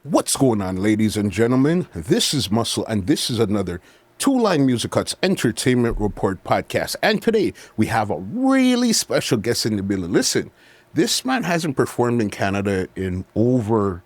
What's going on, ladies and gentlemen? This is Muscle, and this is another Two Line Music Cuts Entertainment Report podcast. And today we have a really special guest in the building. Listen, this man hasn't performed in Canada in over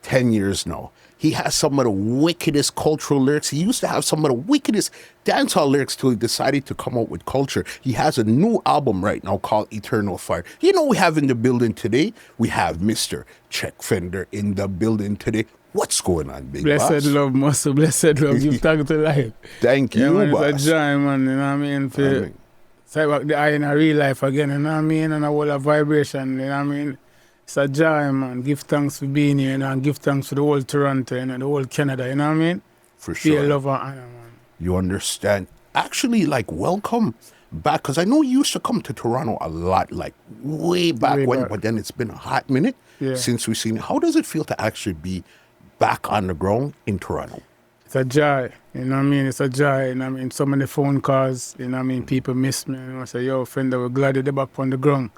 10 years now. He has some of the wickedest cultural lyrics. He used to have some of the wickedest dancehall lyrics till he decided to come out with culture. He has a new album right now called Eternal Fire. You know we have in the building today? We have Mr. Check Fender in the building today. What's going on, big Blessed boss? love, muscle, blessed love. You've talked to life. Thank you, man, boss. it's a joy, man, you know what I mean? To say back the eye in a real life again, you know what I mean? And a whole of vibration, you know what I mean? It's a joy, man. Give thanks for being here, you know, and give thanks for the whole Toronto, you know, the whole Canada, you know what I mean? For sure. Be a lover, honor, man. You understand? Actually, welcome back, because I know you used to come to Toronto a lot, way back when, but then it's been a hot minute since we've seen it. How does it feel to actually be back on the ground in Toronto? It's a joy, you know what I mean? It's a joy, you know what I mean? So many phone calls, you know what I mean? People miss me, you know, say, yo, Fender, we're glad you're back on the ground,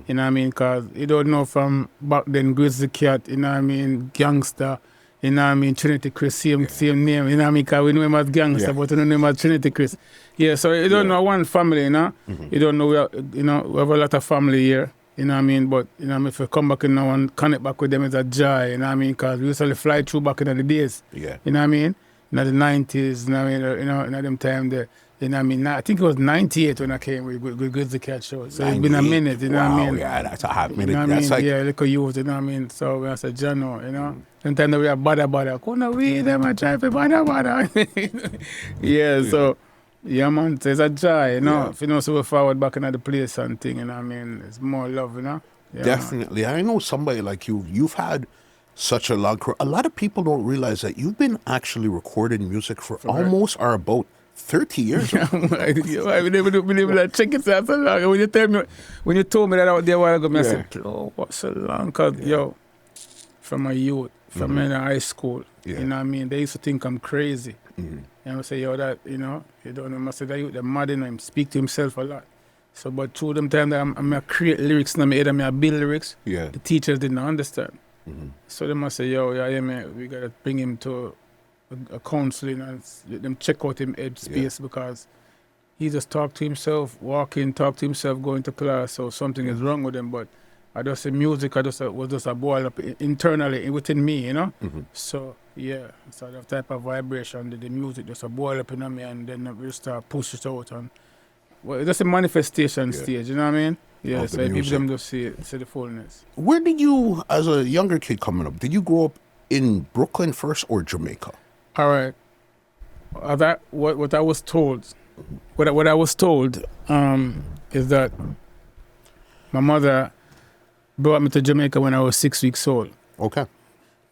you know what I mean? Because you don't know from back then, Grizzly Cat, you know what I mean? Gangster, you know what I mean? Trinity Chris, same name, you know what I mean? Because we know him as Gangster, but we don't know him as Trinity Chris. Yeah, so you don't know one family, you know? You don't know, we have a lot of family here. You know what I mean? But, you know what I mean? If we come back in now and connect back with them, it's a joy, you know what I mean? Because we used to fly through back in the days. Yeah. You know what I mean? In the 90s, you know what I mean? In them time there. You know what I mean? I think it was 98 when I came with Grizzly Cat show. So it's been a minute, you know what I mean? Yeah, that's a hot minute. You know what I mean? That's Yeah, little youth, you know what I mean? So when I said, Jano, you know? Sometimes we are bada. Kuna we them I try for bada. Yeah, so yeah, man, it's a joy, you know. If you know, so we're forward back into the place and thing, you know what I mean? It's more love, you know? Yeah, definitely. Man. I know somebody like you've had such a long career. A lot of people don't realize that you've been actually recording music for almost or about 30 years. I never believe that. Check it out so long. When you told me that out there a while ago, I said, oh, what's so long? Because, from a youth, from in high school, you know what I mean? They used to think I'm crazy. And I say, yo, that, you know, you don't know, I say that youth, they're mad in him, speak to himself a lot. So, but through them time that I'm create lyrics in my head, I build lyrics, the teachers didn't understand. So they must say, yo, man, we got to bring him to a counseling and let them check out him head space because he just talk to himself, walk in, talk to himself, going to class, so something is wrong with him. But I just say music, was just a boil up internally within me, you know? So, so that type of vibration, the music just a boil up in me and then we start push it out. And, well, it's just a manifestation stage, you know what I mean? Yeah, so people them just see the fullness. Where did you, as a younger kid coming up, did you grow up in Brooklyn first or Jamaica? All right. What I was told, what I was told is that my mother brought me to Jamaica when I was 6 weeks old. Okay.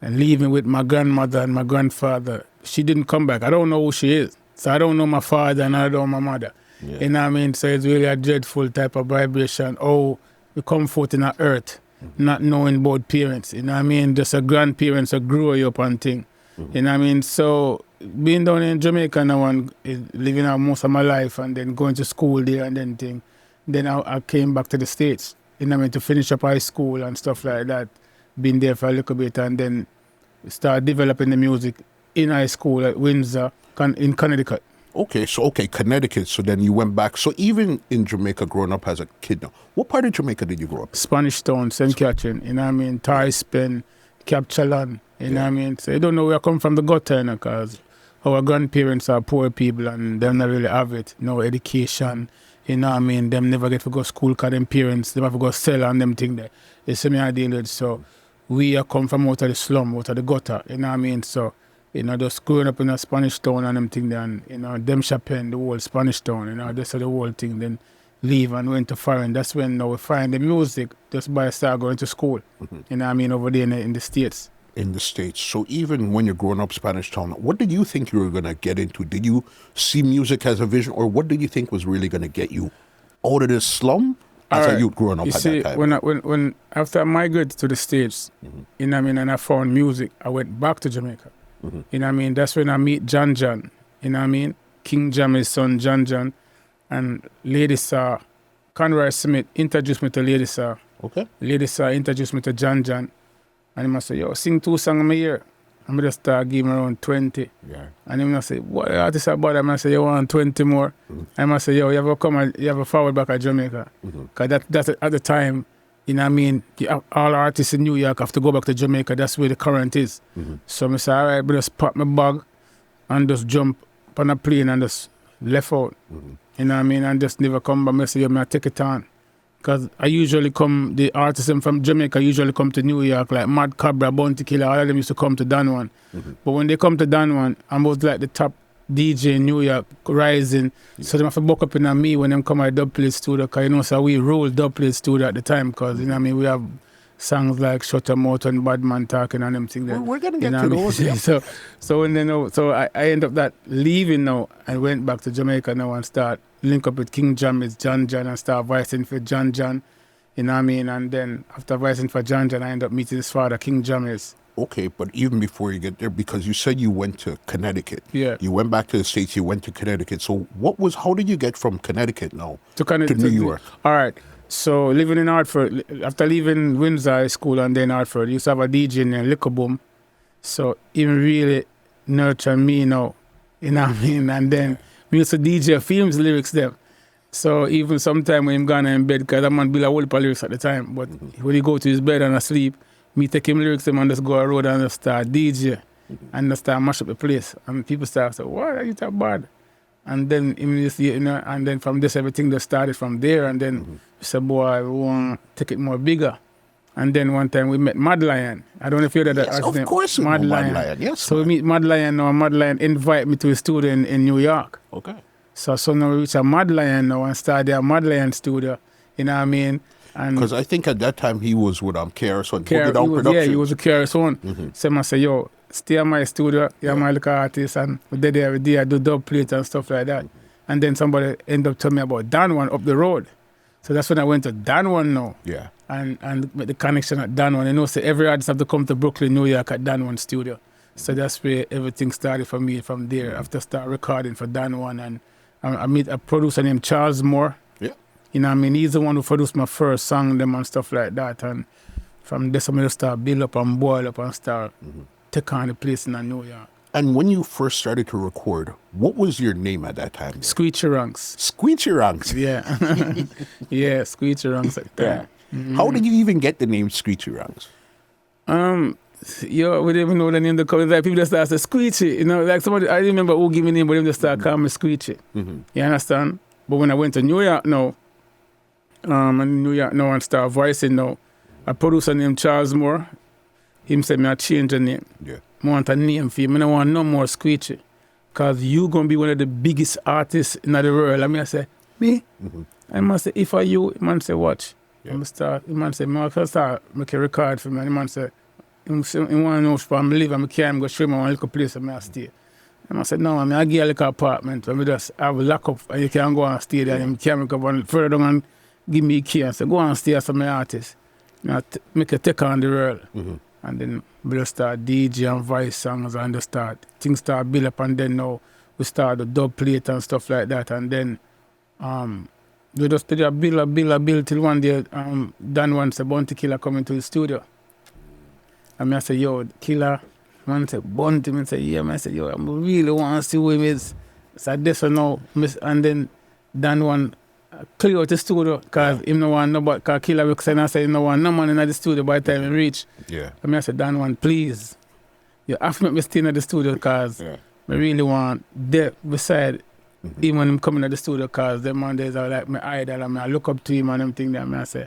And leaving with my grandmother and my grandfather. She didn't come back. I don't know who she is. So I don't know my father and I don't know my mother. You know what I mean? So it's really a dreadful type of vibration. Oh, we come forth in the earth, not knowing both parents. You know what I mean? Just a grandparents that grew you up and thing. You know what I mean? So being down in Jamaica now and living out most of my life and then going to school there and then thing. Then I came back to the States, you know what I mean, to finish up high school and stuff like that. Been there for a little bit and then start developing the music in high school at Windsor in Connecticut. Okay, Connecticut. So then you went back. So even in Jamaica, growing up as a kid now, what part of Jamaica did you grow up in? Spanish Town, St. Catherine, you know what I mean? Tarrispen, Capchalan, you know what I mean? So you don't know where I come from the gutter, you know, because our grandparents are poor people and they not really have it. No education, you know what I mean? Them never get to go to school because them parents, they have to go sell and them thing there. You see me I deal with. So we are come from out of the slum, out of the gutter, you know what I mean? So you know, just growing up in a Spanish town and them thing there, and, you know, them Chapin, the whole Spanish town, you know, that's the whole thing, then leave and went to foreign. That's when now we find the music just by start going to school, you know what I mean, over there in the States. In the States. So even when you're growing up Spanish town, what did you think you were going to get into? Did you see music as a vision, or what did you think was really going to get you out of this slum as a youth growing up at that time? When after I migrated to the States, you know what I mean, and I found music, I went back to Jamaica. You know what I mean? That's when I meet John, you know what I mean? King Jammys' son, John, and Lady Saw, Conroy Smith introduced me to Lady Saw. Okay. Lady Saw introduced me to John, and he must say, yo, sing 2 songs in my ear. And I just start giving around 20. Yeah. And him say, what artist about him? I say, you want 20 more? And I say, yo, you have to come and you have a forward back at Jamaica. Because that's at the time, you know what I mean? All artists in New York have to go back to Jamaica. That's where the current is. So I say, all right, but just pack my bag and just jump on a plane and just left out. You know what I mean? And just never come back. I say, yo, I take it on. Because I usually come, the artists from Jamaica usually come to New York, like Mad Cabra, Bounty Killer, all of them used to come to Dan One. But when they come to Dan One, I'm both like the top DJ in New York, rising. So they have to buck up in on me when them come at dub plate studio, because you know, so we rule dub plate studio at the time, because, you know what I mean, we have songs like Shut 'em Out and Bad Man Talking and them things. We're going to you get know to what I mean? those. So when they know, so I end up that leaving now and went back to Jamaica now and start link up with King Jammys, John and start voicing for John. You know what I mean? And then after voicing for John, I end up meeting his father, King Jammys. Okay, but even before you get there, because you said you went to Connecticut. Yeah. You went back to the States, you went to Connecticut. So how did you get from Connecticut now to New York? All right. So living in Hartford, after leaving Windsor High School and then Hartford, used to have a DJ in Liquor Boom. So he really nurtured me now. You know what I mean? And then we used to DJ films lyrics there. So even sometime when I'm gone in bed, because that man build a whole heap of lyrics at the time, but when he go to his bed and asleep, me take him lyrics and just go on the road and just start DJ and just start mash up the place. And people start say, what are you that bad? And then immediately, you know, and then from this everything just started from there, and then we said, boy, we want to take it more bigger. And then one time we met Mad Lion. I don't know if you heard that. Yes, of course we know Mad Lion. Yes, so we meet Mad Lion now, and Mad Lion invite me to his studio in New York. Okay. So now we reach a Mad Lion now and start their Mad Lion studio. You know what I mean? Because I think at that time he was with KRS-One. Yeah, he was a KRS-One. So I say, yo, stay at my studio, you're my little artist, and we did every day, I do dub plates and stuff like that. And then somebody ended up telling me about Dan One up the road. So that's when I went to Dan One now. Yeah. And with the connection at Dan One. You know, so every artist have to come to Brooklyn, New York at Dan One studio. So that's where everything started for me from there. After start recording for Dan One, and I meet a producer named Charles Moore. Yeah. You know what I mean? He's the one who produced my first song, them and stuff like that. And from there, I start build up and boil up and start take on the place in New York. And when you first started to record, what was your name at that time? Screechie Ranks. Screechie Ranks? Yeah. Yeah, Screechie Ranks. Yeah. How did you even get the name Screechie Ranks? Yo, we didn't even know the name of the company. Like people just start saying Screechie, you know, like somebody, I remember who gave me the name, but them just start calling me Screechie. You understand? But when I went to New York now, and start voicing now, a producer named Charles Moore, him said me I change the name. Yeah. I want a name for you. I don't want no more Screechie. Because you going to be one of the biggest artists in the world. I say, me? I must say, if I you, man say, watch. Yeah. Man say, I start make a record for me. And man say, I want to know if I'm leaving, I can't go show me one little place and I stay. And I said, no, I give you a little apartment. I just have a lock up and you can go and stay there. And you can't go on further down and give me a key and say, go and stay as my artist. Make a take on the world. And then we just start DJ and voice songs and things start build up, and then now we start the dub plate and stuff like that. And then we just did a build till one day Dan One said Bounty Killer coming to the studio. And I say, yo, Killer, man said Bounty, I say, yeah, man say, yo, I really want to see who he is. So this one now, and then Dan One clear out the studio because him no want nobody, because Killer will say, I say, no one, no man in the studio by the time he reach. Yeah. I said, Dan One, please, you have to make me stay in the studio because I really want there beside him when him coming to the studio because them man days are like my idol and I look up to him and everything that I say.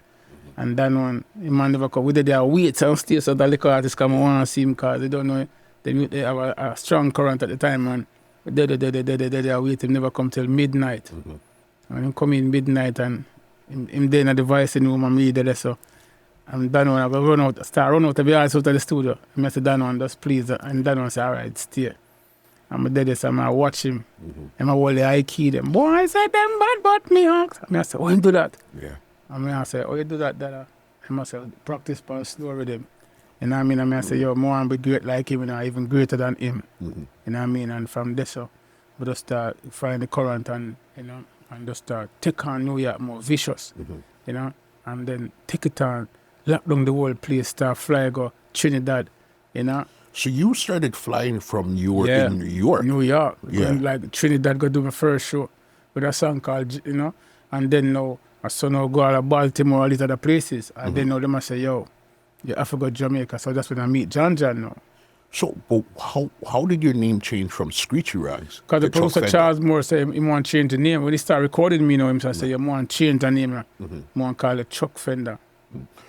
And Dan One, him man never come. We did there wait and stay so the little artists come and want to see him because they don't know, they have a strong current at the time, man. They wait, him never come till midnight. And him come in midnight and him there in the device in the room and me there so. And Dan One, I go run out to be honest out of the studio. I said, Dan One, just please. And Dan One said, all right, stay. And I did this and I watch him. And I hold the high key them. Boy, I said, them bad but me hawks. I said, oh, you do that? Yeah. And I said, oh, you do that, Dada? I said, practice for slow with him. You know what I mean? I said, yo, more and be great like him, you know, even greater than him. You know what I mean? And from this, so, we just start find the current and, you know, and just start take on New York more vicious, you know, and then take it on, lock down the whole place, start fly, go Trinidad, you know. So you started flying from you were in New York. New York. Yeah. And like Trinidad go do my first show with a song called, you know, and then now I saw now go out of Baltimore, all these other places. And then now them I say, yo, you have to go to Jamaica. So that's when I meet John now. So, but how did your name change from Screechie Rags? Because the to Chuck producer Fender? Charles Moore said he want to change the name. When he started recording me now, him say, you want to change the name. I want to call it Chuck Fender.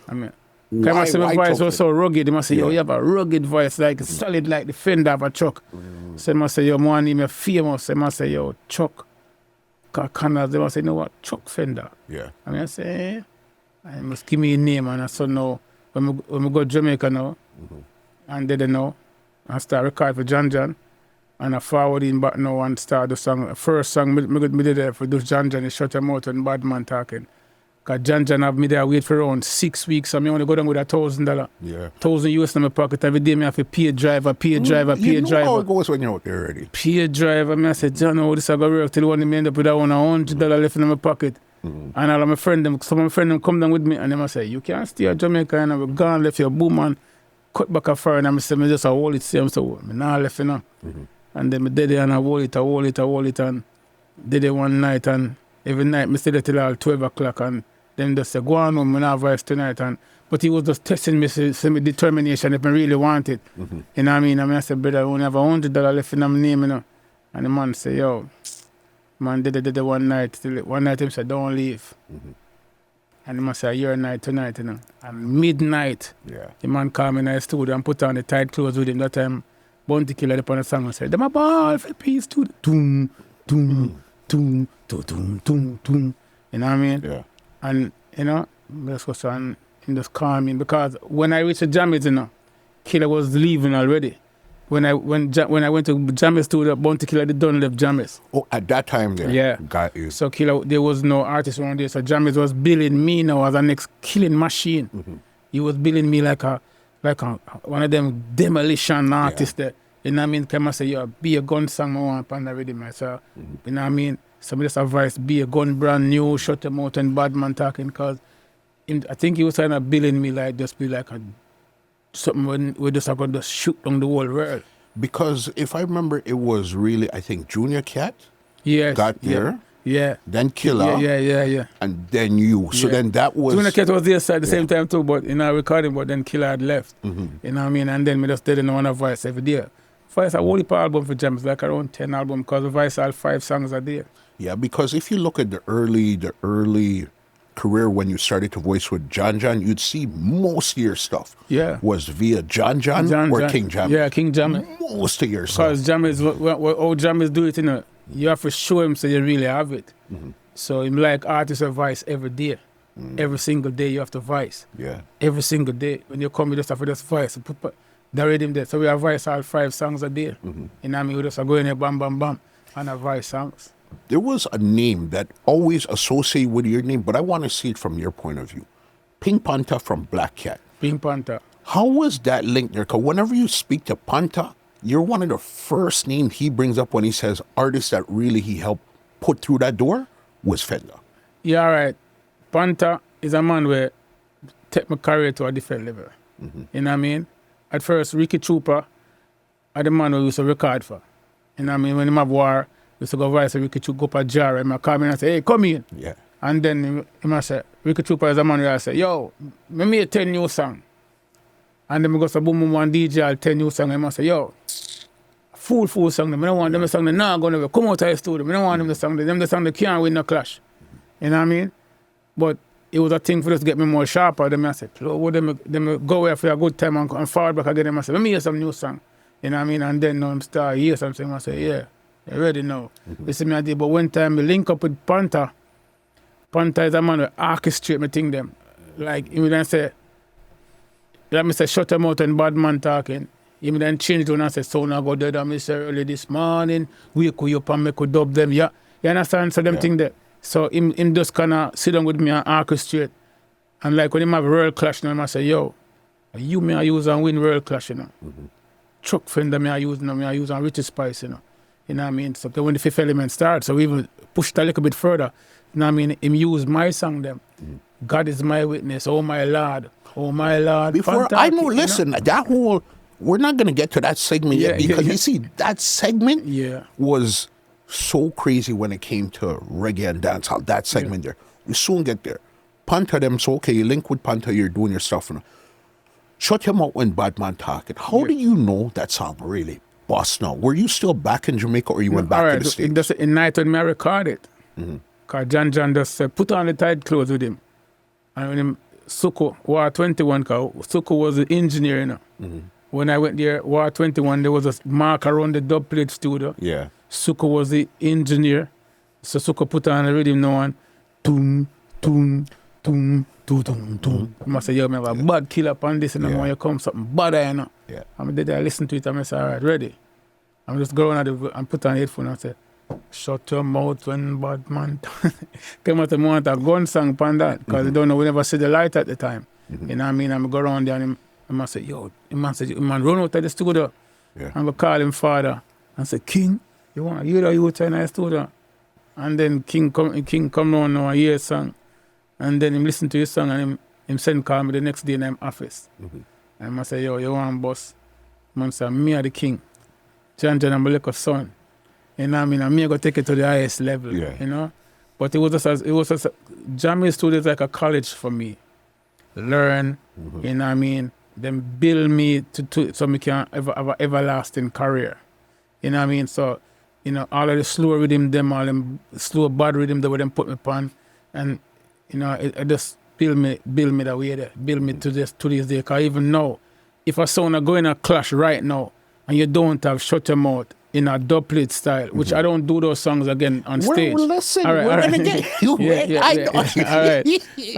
I mean, Why my voice Chuck was so rugged. They must say, yo, Yeah. you have a rugged voice, like solid like the Fender of a Chuck. So they must say, yo, man, name famous. They must say, yo, Chuck. Connors, they must say, you know what, Chuck Fender. Yeah. I mean, I say, I must give me a name. And I said, no, when we go to Jamaica now, and they don't know, I start record for John, and I forward in back now and start the song. The first song, me did there for those John, he shut him out and bad man talking. Because John have me there wait for around 6 weeks, and I only go down with $1,000. Yeah. $1,000 in my pocket every day. I have to pay a driver. You know how it goes when you're out there already. Pay a driver. I said, John, how this I go work till one day I end up with $100 left in my pocket. And all of my friends, some of my friends come down with me, and they must say, you can't stay at Jamaica, and I'm gone, left your boom and cut back a fire, and I say, I just hold it, same, so I'm not left, you know. And then I did it, and I hold it, and did it one night, and every night I stay there till all 12 o'clock, and then just say, go on home, I have voice tonight, but he was just testing me, see me determination if I really want it. You know what I mean? I said, brother, I only have $100 left in my name, you know. And the man say, yo, man did it one night. One night he said, don't leave. And he must say, your night tonight, you know. And midnight, the man called me in the studio and put on the tight clothes with him. That time, Bounty Killer upon the song and said, them a ball for peace to the doom, doom, doom, doom, doom, doom. You know what I mean? Yeah. And, you know, that's what's on in this calming. Because when I reached the Jammys, you know, Killer was leaving already. When I went to Jammys studio, Bounty Killer, they done left Jammys. Oh, at that time there. Yeah. Got you. So Killer, there was no artist around there. So Jammys was billing me now as a next killing machine. He was billing me like one of them demolition artists that, you know what I mean? Come and say, yo, be a gun song, I want to ready myself. You know what I mean? Somebody just advised, be a gun brand new, shut them out and bad man talking, because I think he was trying to billing me like just be like something when we just going to shoot on the whole world. Because if I remember, it was really, I think, Junior Cat Yes. got there. Yeah. Then Killer. Yeah. And then you. So then that was... Junior Cat was there at the same time too, but in our recording, but then Killer had left. You know what I mean? And then we just didn't want to voice every day. Voice a whole heap of album for Jammys, like around 10 albums, because we voice all 5 songs a day. Yeah, because if you look at the early career when you started to voice with John, you'd see most of your stuff was via John or King Jammy. Yeah, King Jammy. Most of your stuff. Because Jammys, how Jammys do it, you know, you have to show him so you really have it. So him like artists of voice every day. Every single day you have to voice. Yeah. Every single day. When you come, you just have to just voice. The rhythm there. So we have voice all 5 songs a day. You know what I mean? We just go in there, bam, bam, bam, and have voice songs. There was a name that always associated with your name, but I want to see it from your point of view. Pink Panther from Black Cat. Pink Panther. How was that linked there? Because whenever you speak to Panther, you're one of the first names he brings up when he says artists that really he helped put through that door was Fenda. Yeah, all right. Panther is a man where take my career to a different level. You know what I mean? At first, Ricky Trooper, are the man who used to record for. You know what I mean? When he have war, we used to go voice Ricky Trooper, go up a jar, and I come in and say, hey, come in. Yeah. And then he must say, Ricky Trooper is a man who I say, yo, me make 10 new songs. And then we go to boom boom one DJ, I'll 10 new songs, and he must say, yo, full song, I don't want them to song, they not going to come out of the studio. I don't want them to song, them the song, they can't win no clash. You know what I mean? But it was a thing for us to get me more sharper. Then I said, them go away for a good time and forward back again. I said, let me hear some new song. You know what I mean? And then now I'm start hear something. I say, yeah, you ready now. This is me idea. But one time we link up with Panther. Panther is a man who orchestrate me thing them. Like, he would then say, let me say, shut him out and bad man talking. He would then change it when I say, so now go dead. I say, early this morning, wake you up and make you dub them. Yeah. You understand? So them thing there. So him just kind of sit down with me and orchestrate. And like when him have world clash, you know, I say, yo, you may I use and win world clash, you know. Chuck Fender may I use, you know, may I use and Richie Spice, you know. You know what I mean? So when the fifth element starts, so we even pushed a little bit further. You know what I mean? Him use my song them. God is my witness, oh my Lord. Oh my Lord. Before Fantastic, I know, listen, that whole we're not going to get to that segment yet because you see, that segment was so crazy when it came to reggae and dancehall. That segment there. We soon get there. Panther them, so okay, you link with Panther, you're doing your stuff. Shut your mouth when Badman talking. How do you know that song really bust now? Were you still back in Jamaica or you went back to the States? That's in night when I record it. Because John just said, put on the tight clothes with him. And when him, Suko, War 21, because Suko was the engineer, you know. When I went there, War 21, there was a mark around the dub plate studio. Yeah. Suko was the engineer. So Suko put on the rhythm now and boom, boom, boom, boom, boom, boom. I must say, yo, man, I have a bad killer upon this, and when you come something bad, you know. Yeah. And I listen to it, and I say, all right, ready. I'm just going and put on the headphone and say, shut your mouth when bad man. Came out the moment a gun song upon that, because they don't know, we never see the light at the time. You know what I mean? I'm go around there and I must say, yo, man run out of the studio. Yeah. I'm going to call him father and say, King, you want to hear the youth in the studio? And then King come round now and hear a song. And then him listen to his song and him send call me the next day in him office. And I say, yo, you want boss? Man say, me are the king. John I'm a little son. You know what I mean? And me go take it to the highest level, you know? But it was just Jammys studio is like a college for me. Learn, you know what I mean? Then build me so me can have an everlasting career. You know what I mean? So, you know, all of the slow rhythm, all them slow bad rhythm that them put me upon. And, you know, it just build me that way there. Build me to this day. Because even now, if a sound are going a clash right now, and you don't have shut your mouth in a dubplate style, which I don't do those songs again on stage. Well, listen, all right, we're going to get you. All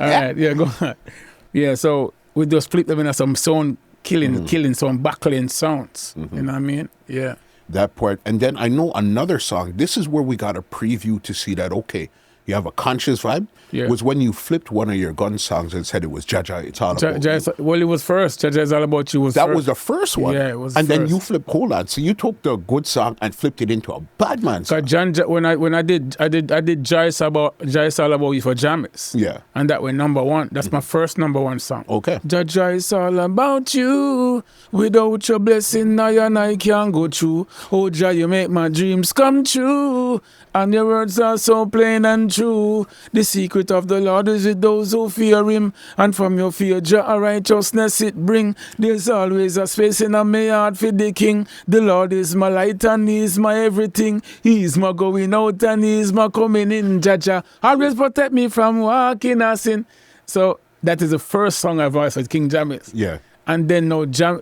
right, yeah, go on. Yeah, so we just flip them in some sound killing, some backline sounds. You know what I mean? Yeah. That part. And then I know another song. This is where we got a preview to see that, okay, you have a conscious vibe. Yeah. Was when you flipped one of your gun songs and said it was Jaja, it's all about you. Well, it was first. Jaja, it's all about you. Was the first one. Yeah, it was. And then you flipped Hold On. So you took the good song and flipped it into a bad man song. When I did Jai's all about you for Jammys. Yeah. And that went number one. That's my first number one song. Okay. Jaja is all about you. Without your blessing, I can't go through. Oh, Jah, you make my dreams come true. And your words are so plain and true. The secret of the Lord is with those who fear him. And from your fear, Jah, righteousness it bring. There's always a space in my heart for the king. The Lord is my light and he is my everything. He is my going out and he is my coming in. Jaja, always protect me from walking a sin. So that is the first song I've voiced with King Jammys. Yeah. And then now Jan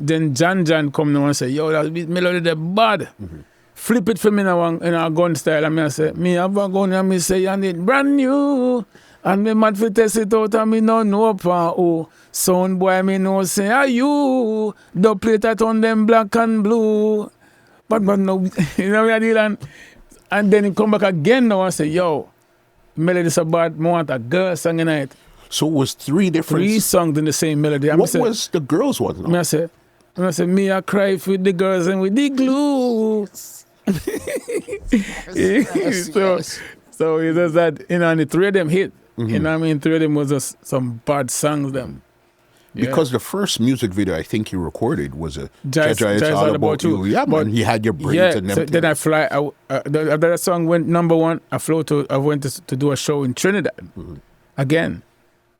come now and say, yo, that melody the bad. Flip it for me now in a gun style. And I say, me have a gun and me say, and it brand new. And me mad for test it out and me no know pa oh. Sound boy me no say, are you? The plate that on them black and blue. But no, you know what I deal and then he come back again now and say, yo, melody so bad, I want a girl song in it. So it was three songs in the same melody. What was the girls one? No? I say, me I cry with the girls and with the glue. So it was that, you know, and the three of them hit. You know what I mean? Three of them was just some bad songs them. Because the first music video I think you recorded was a Jaja, it's all about you. Yeah, but he had your braids and everything. So then I fly. After that song went number one, I went to do a show in Trinidad again.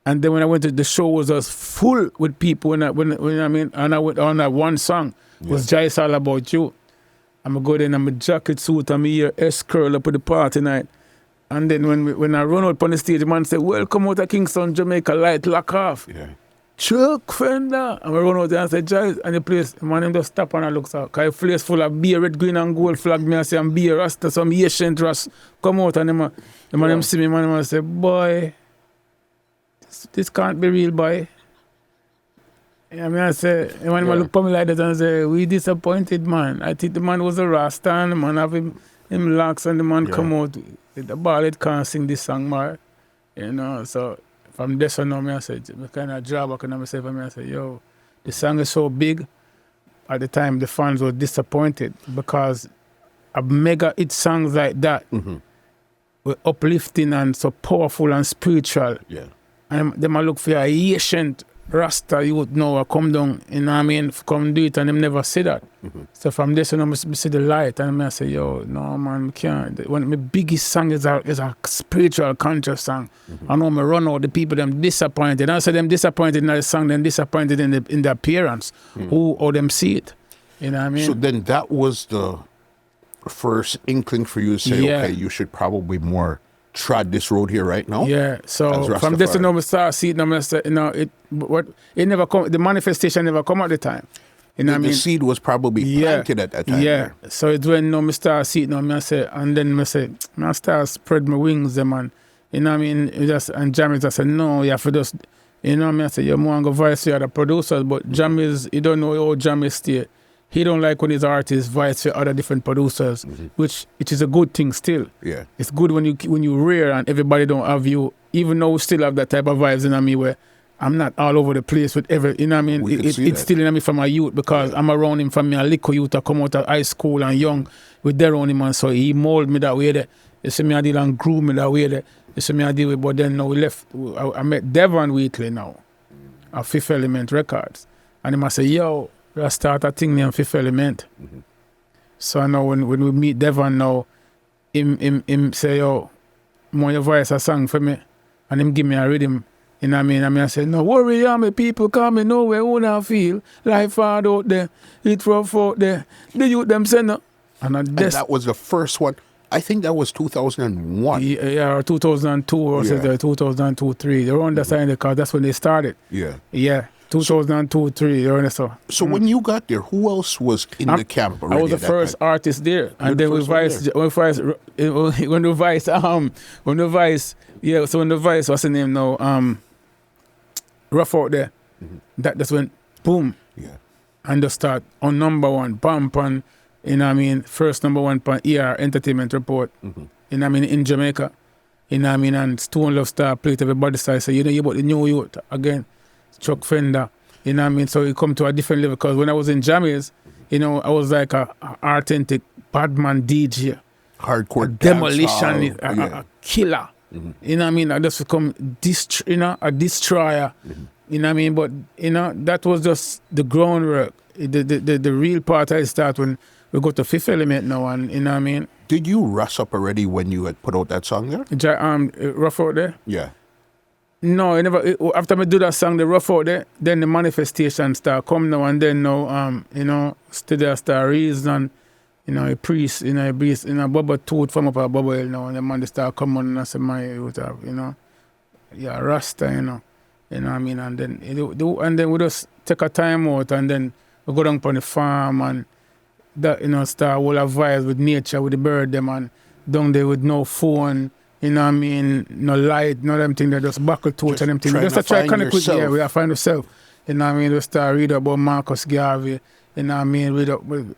And then when I went to the show was just full with people. When I mean, and I went on that one song was Jaja, it's all about you. I'm going to go there in my jacket suit and me S curl up at the party night. And then when I run out on the stage, the man said, welcome out to Kingston, Jamaica, light lock off. Yeah. Chuck Fenda. And we run out there and say, Jai, and the place, the man just stop and I look out. Because the place full of beer, red, green and gold flag. Me and say, I'm beer, rasta, some ancient rasta. Come out and the man see me, man, and say, boy, this can't be real, boy. I mean, I say, when I look at me like that and say, we disappointed, man. I think the man was a rasta and the man have him locks and the man come out. The ballad can't sing this song, man. You know, so from this on, I said, I kind of draw back on myself and I say, yo, the song is so big. At the time, the fans were disappointed because a mega hit songs like that were uplifting and so powerful and spiritual. Yeah. And they might look for a ancient Rasta youth now come down, you know what I mean, come do it, and them never say that. So from this, you know, I see the light, and I say, yo, no man, I can't. One of my biggest song is a spiritual conscious song. I know me run out the people them disappointed. I say them disappointed in the song, then disappointed in the appearance. How them see it. You know what I mean? So then that was the first inkling for you to say, okay, you should probably more trod this road here right now. Yeah. So from this, you know, we start see it. Now, you know, it never come. The manifestation never come at the time. You know what I mean? The seed was probably planted at that time. Yeah. So it's when I start see it now, I say, and then I say, I start spread my wings, them, and you know what I mean? And Jammys, I said, no, you have to just, you know what I mean? I say, you're more going to voice for other producers, but Jammys, you don't know how Jammys stay. He don't like when his artists voice for other different producers, which is a good thing still. Yeah. It's good when you rare and everybody don't have you, even though we still have that type of vibes, you know what I mean, where I'm not all over the place with every, you know what I mean? It's still in me from my youth because I'm around him from me a little youth. I come out of high school and young with their own him, and so he mold me that way there. You see me I deal and grew me that way there. You see me I deal with, but then now we left. I met Devon Wheatley now, at Fifth Element Records, and he must say, yo, I start a thing named Fifth Element. So now when we meet Devon now, him say, yo, want your voice a song for me, and him give me a rhythm. You know what I mean? I say, no worry, I'm people coming nowhere, who not feel life hard out there, it rough out there. The youth them say no. And that was the first one. I think that was 2001. Yeah, or 2002 or 2002, 3. Around that time because that's when they started. Yeah. Yeah. 2002, 3, around so. So when you got there, who else was in the camp already? I was the first artist there, and then when the Vice, what's the name now? Rough Out There. That's when, boom. Yeah. And just start on number one, bump on, you know what I mean, first number one on ER Entertainment Report, you know what I mean, in Jamaica. You know what I mean, and Stone Love Star played everybody side, so you know, you bought the new youth again. Chuck Fenda, you know what I mean? So it come to a different level because when I was in Jammys, you know, I was like a authentic badman DJ. Hardcore demolition, a killer. You know what I mean? I just become a destroyer. You know what I mean? But, you know, that was just the groundwork. The real part I start when we go to Fifth Element now, and you know what I mean? Did you rush up already when you had put out that song there? Rough Out There? Yeah. No, after I do that song, the Rough Out There, then the manifestation start come now, and then now, you know, still start reason, you know, a priest, you know, a beast, you know, bubble tooth from up a bubble, you know, and the man start come on and I say, you know, yeah, Rasta, you know what I mean, and then we just take a time out, and then we go down on the farm, and that, you know, start all our vibes with nature, with the bird, them, and down there with no phone. You know what I mean? No light, no them things that just buckle torch and them things. Just to try connect with we have find yourself. You know what I mean? Just start read about Marcus Garvey, you know what I mean, read up with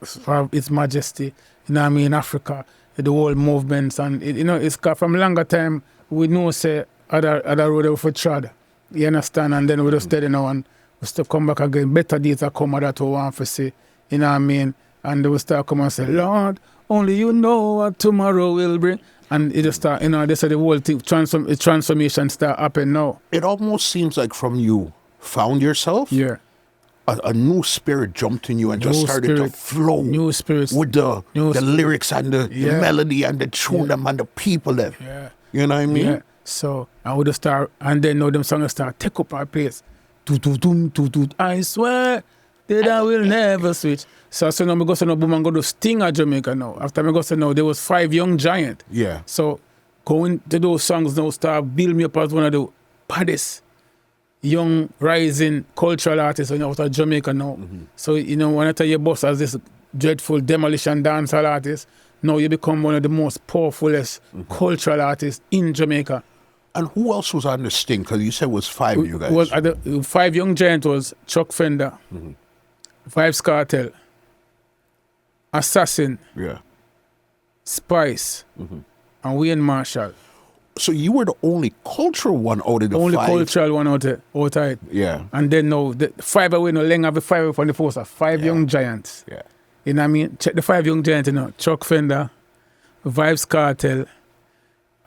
His Majesty, you know what I mean, Africa, the whole movements, and you know, it's from longer time we know say other road we for trod. You understand? And then we just steady now and we still come back again. Better days are coming that we want to see. You know what I mean? And they will start come and say, Lord, only you know what tomorrow will bring. And it just start, you know, they say the whole thing, transformation start happening now. It almost seems like from you found yourself, a new spirit jumped in you and just started to flow. New spirits. With the lyrics and the melody and the tune them and the people them. Yeah. You know what I mean? Yeah. So, I would start, and then now them songs start take up our place. I swear that I will never switch. So now I go to no boom and go to Sting at Jamaica now. After I go to now, there was 5 Young Giant. Yeah. So going to those songs now start build me up as one of the baddest young rising cultural artists out of Jamaica now. So, you know, when I tell your boss as this dreadful demolition dancehall artist, now you become one of the most powerfulest cultural artists in Jamaica. And who else was on the Sting? Because you said it was 5 of you guys. Was the 5 Young Giant was Chuck Fender, Vybz Kartel, Assassin, Spice, and Wayne Marshall. So you were the only cultural one out of the 5? Only cultural one out of it. Yeah. And then now, the 5 away, no longer have 5 up on the poster. 5 Young Giants. Yeah. You know what I mean? Check the 5 Young Giants, you know. Chuck Fender, Vybz Kartel,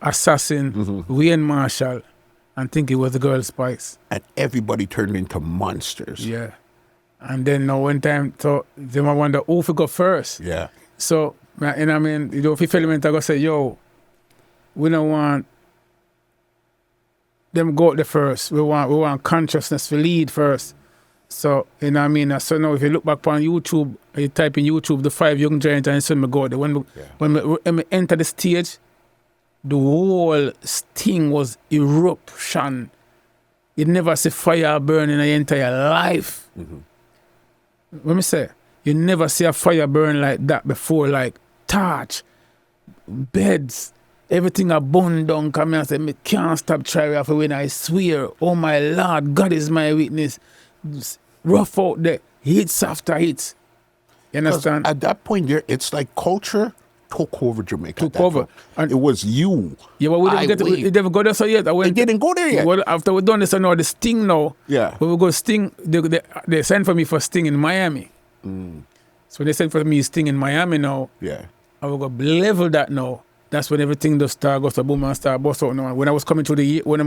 Assassin, Wayne Marshall, and think it was the girl Spice. And everybody turned into monsters. Yeah. And then now one time, so they might wonder who to go first. Yeah. So, and I mean, you know, if you element, I go say, yo, we don't want them go out there first. We want consciousness to lead first. So, you know what I mean? So now if you look back on YouTube, you type in YouTube, the 5 young giants, and you see me go there. When we enter the stage, the whole thing was eruption. You never see fire burn in your entire life. Let me say, you never see a fire burn like that before, like torch, beds, everything a burn down. Come here and say, me can't stop trying for when I swear, oh my Lord, God is my witness. Just rough out there, hits after hits. You understand? At that point, there, it's like culture took over Jamaica. Took over. And it was you. Yeah, but we never got there so yet. They didn't go there yet. Well, after we done this, I know the Sting now. Yeah. When we go Sting, they sent for me for Sting in Miami. So they sent for me Sting in Miami now. Yeah. I will go level that now. That's when everything just start goes to boom and start bust out now. When I'm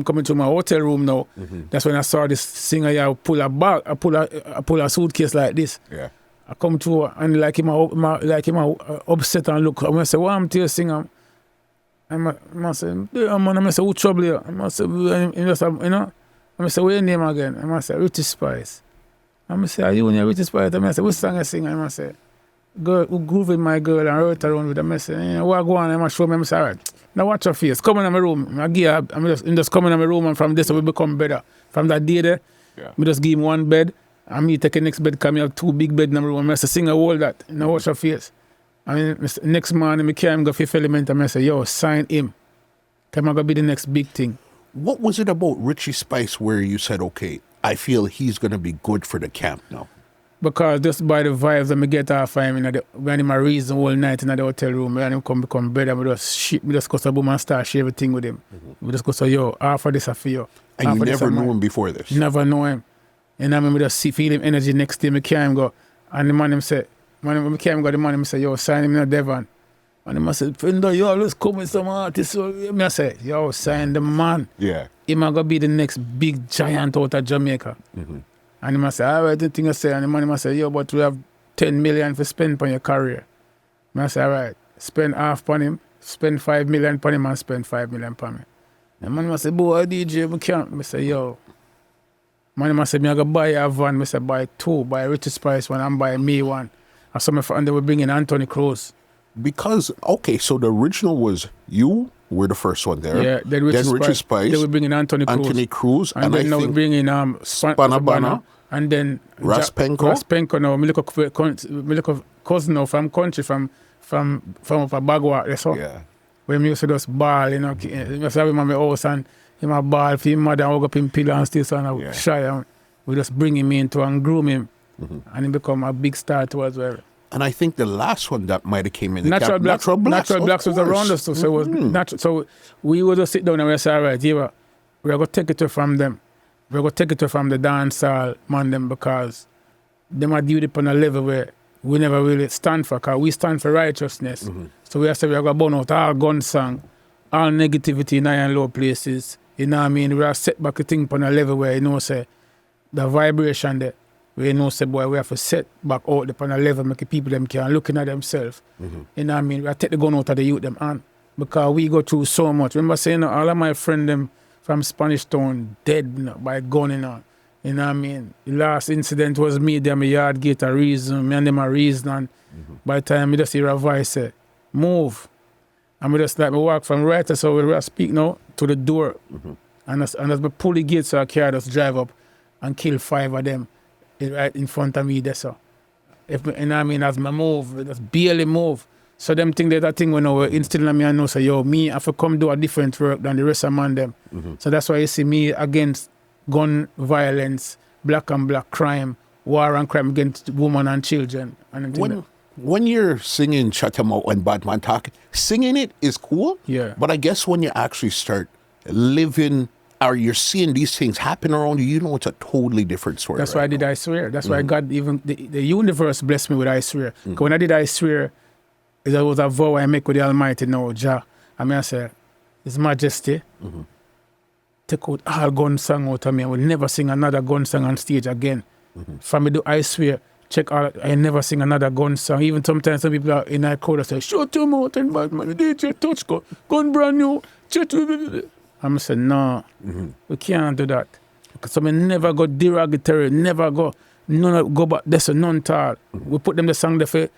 coming to my hotel room now, that's when I saw this singer here pull a bag, I pull a suitcase like this. Yeah. I come to and like him upset and look. I'm gonna say, what I'm to you singer? I'm say, yeah, man, I'm say, who trouble you? I'm say, you know, I'm say, what's your name again? I'm say, Richie Spice. I'm say, are you in your Richie Spice? I'm say, what song you sing? I'm say, girl, who grooving my girl and wrote around with them. I say, what go on? I'm show me. I'm say, all right, now watch your face. Come in my room. I'm just coming in my room, and from this we become better. From that day there, we just give him one bed. And me take the next bed, come have 2 big beds in my room. I say, sing a whole that. Now watch your face. I mean, next morning, I carry him go Fifth Element, and I say, yo, sign him. Come on, go be the next big thing. What was it about Richie Spice where you said, okay, I feel he's going to be good for the camp now? Because just by the vibes that I get off of him, when him a reason all night in the hotel room, when him become better, we just go to boom and start share everything with him. We just go so, yo, half of this I feel. And you never knew him before this? Never know him. And I remember just feel him energy next day, I carry him go. And the man him say, the man him say, yo, sign him in Devon. And him say, Fenda, you always come with some artists. So I say, yo, sign the man. Yeah. He might go be the next big giant out of Jamaica. And he must say, all right, the thing I say. And the man must say, yo, but we have 10 million to spend on your career. I say, all right, spend half on him, spend 5 million on him, and spend 5 million on me. The man must say, boy, DJ, I can't. I say, yo. Man must say, me I go buy a van. I say, buy 2, buy Richie Spice one, and buy me one. And they were bringing Anthony Cruz. Because, okay, so the original was you were the first one there. Yeah, then Richie Spice. They were bringing Anthony Cruz. And then now we're bringing Spana. And then Raspenko now, my little cousin now from country, from a Bagua, that's all. Yeah. When we used to just ball, you know, just have him at my house and him a ball for him mother and hug up him pillow and still so and shy. And we just bring him into and groom him. And he become a big star too as well. And I think the last one that might have came in the Natural Blacks was around us too. So it was natural. So we would just sit down and we say, all right, we're going to take it from them. We're going to take it from the dancehall man them because them are due upon a level where we never really stand for, because we stand for righteousness. So we have to going to burn out all gun song, all negativity in high and low places. You know what I mean? We are set back a thing upon a level where, you know, say, the vibration there, we know, say, boy, we have to set back out upon a level make people them can looking at themselves. You know what I mean? We have to take the gun out of the youth them on. Because we go through so much. Remember saying, all of my friends them from Spanish Town dead, you know, by gun, you know. You know what I mean? The last incident was me, them a yard gate a reason, me and them a reason. And by the time I just hear a voice say, move. And we just like, me walk from right to so we speak now to the door. And as we pull the gate so I car just drive up and kill 5 of them right in front of me there. So, if you know what I mean, as my move, we just barely move. So them think that thing when I were instilling on me, I know, so yo, me, I have to come do a different work than the rest of man them. So that's why you see me against gun violence, black and black crime, war and crime against women and children. And when you're singing Shut 'Em Out when Batman talk, singing it is cool. Yeah. But I guess when you actually start living or you're seeing these things happen around you, you know it's a totally different story. That's why I did I Swear. That's why God, even the universe blessed me with I Swear. When I did I Swear, it was a vow I make with the Almighty now, Jah. I mean, I say, His Majesty, take out all gun song out of me. I will never sing another gun song on stage again. From me do I swear, check all, I never sing another gun song. Even sometimes some people are in that crowd say, shut your mouth and bad man, DJ touch gun brand new. I'm saying, no, we can't do that. Because I never go derogatory, never go, none go back, there's a none tall. We put them the song there for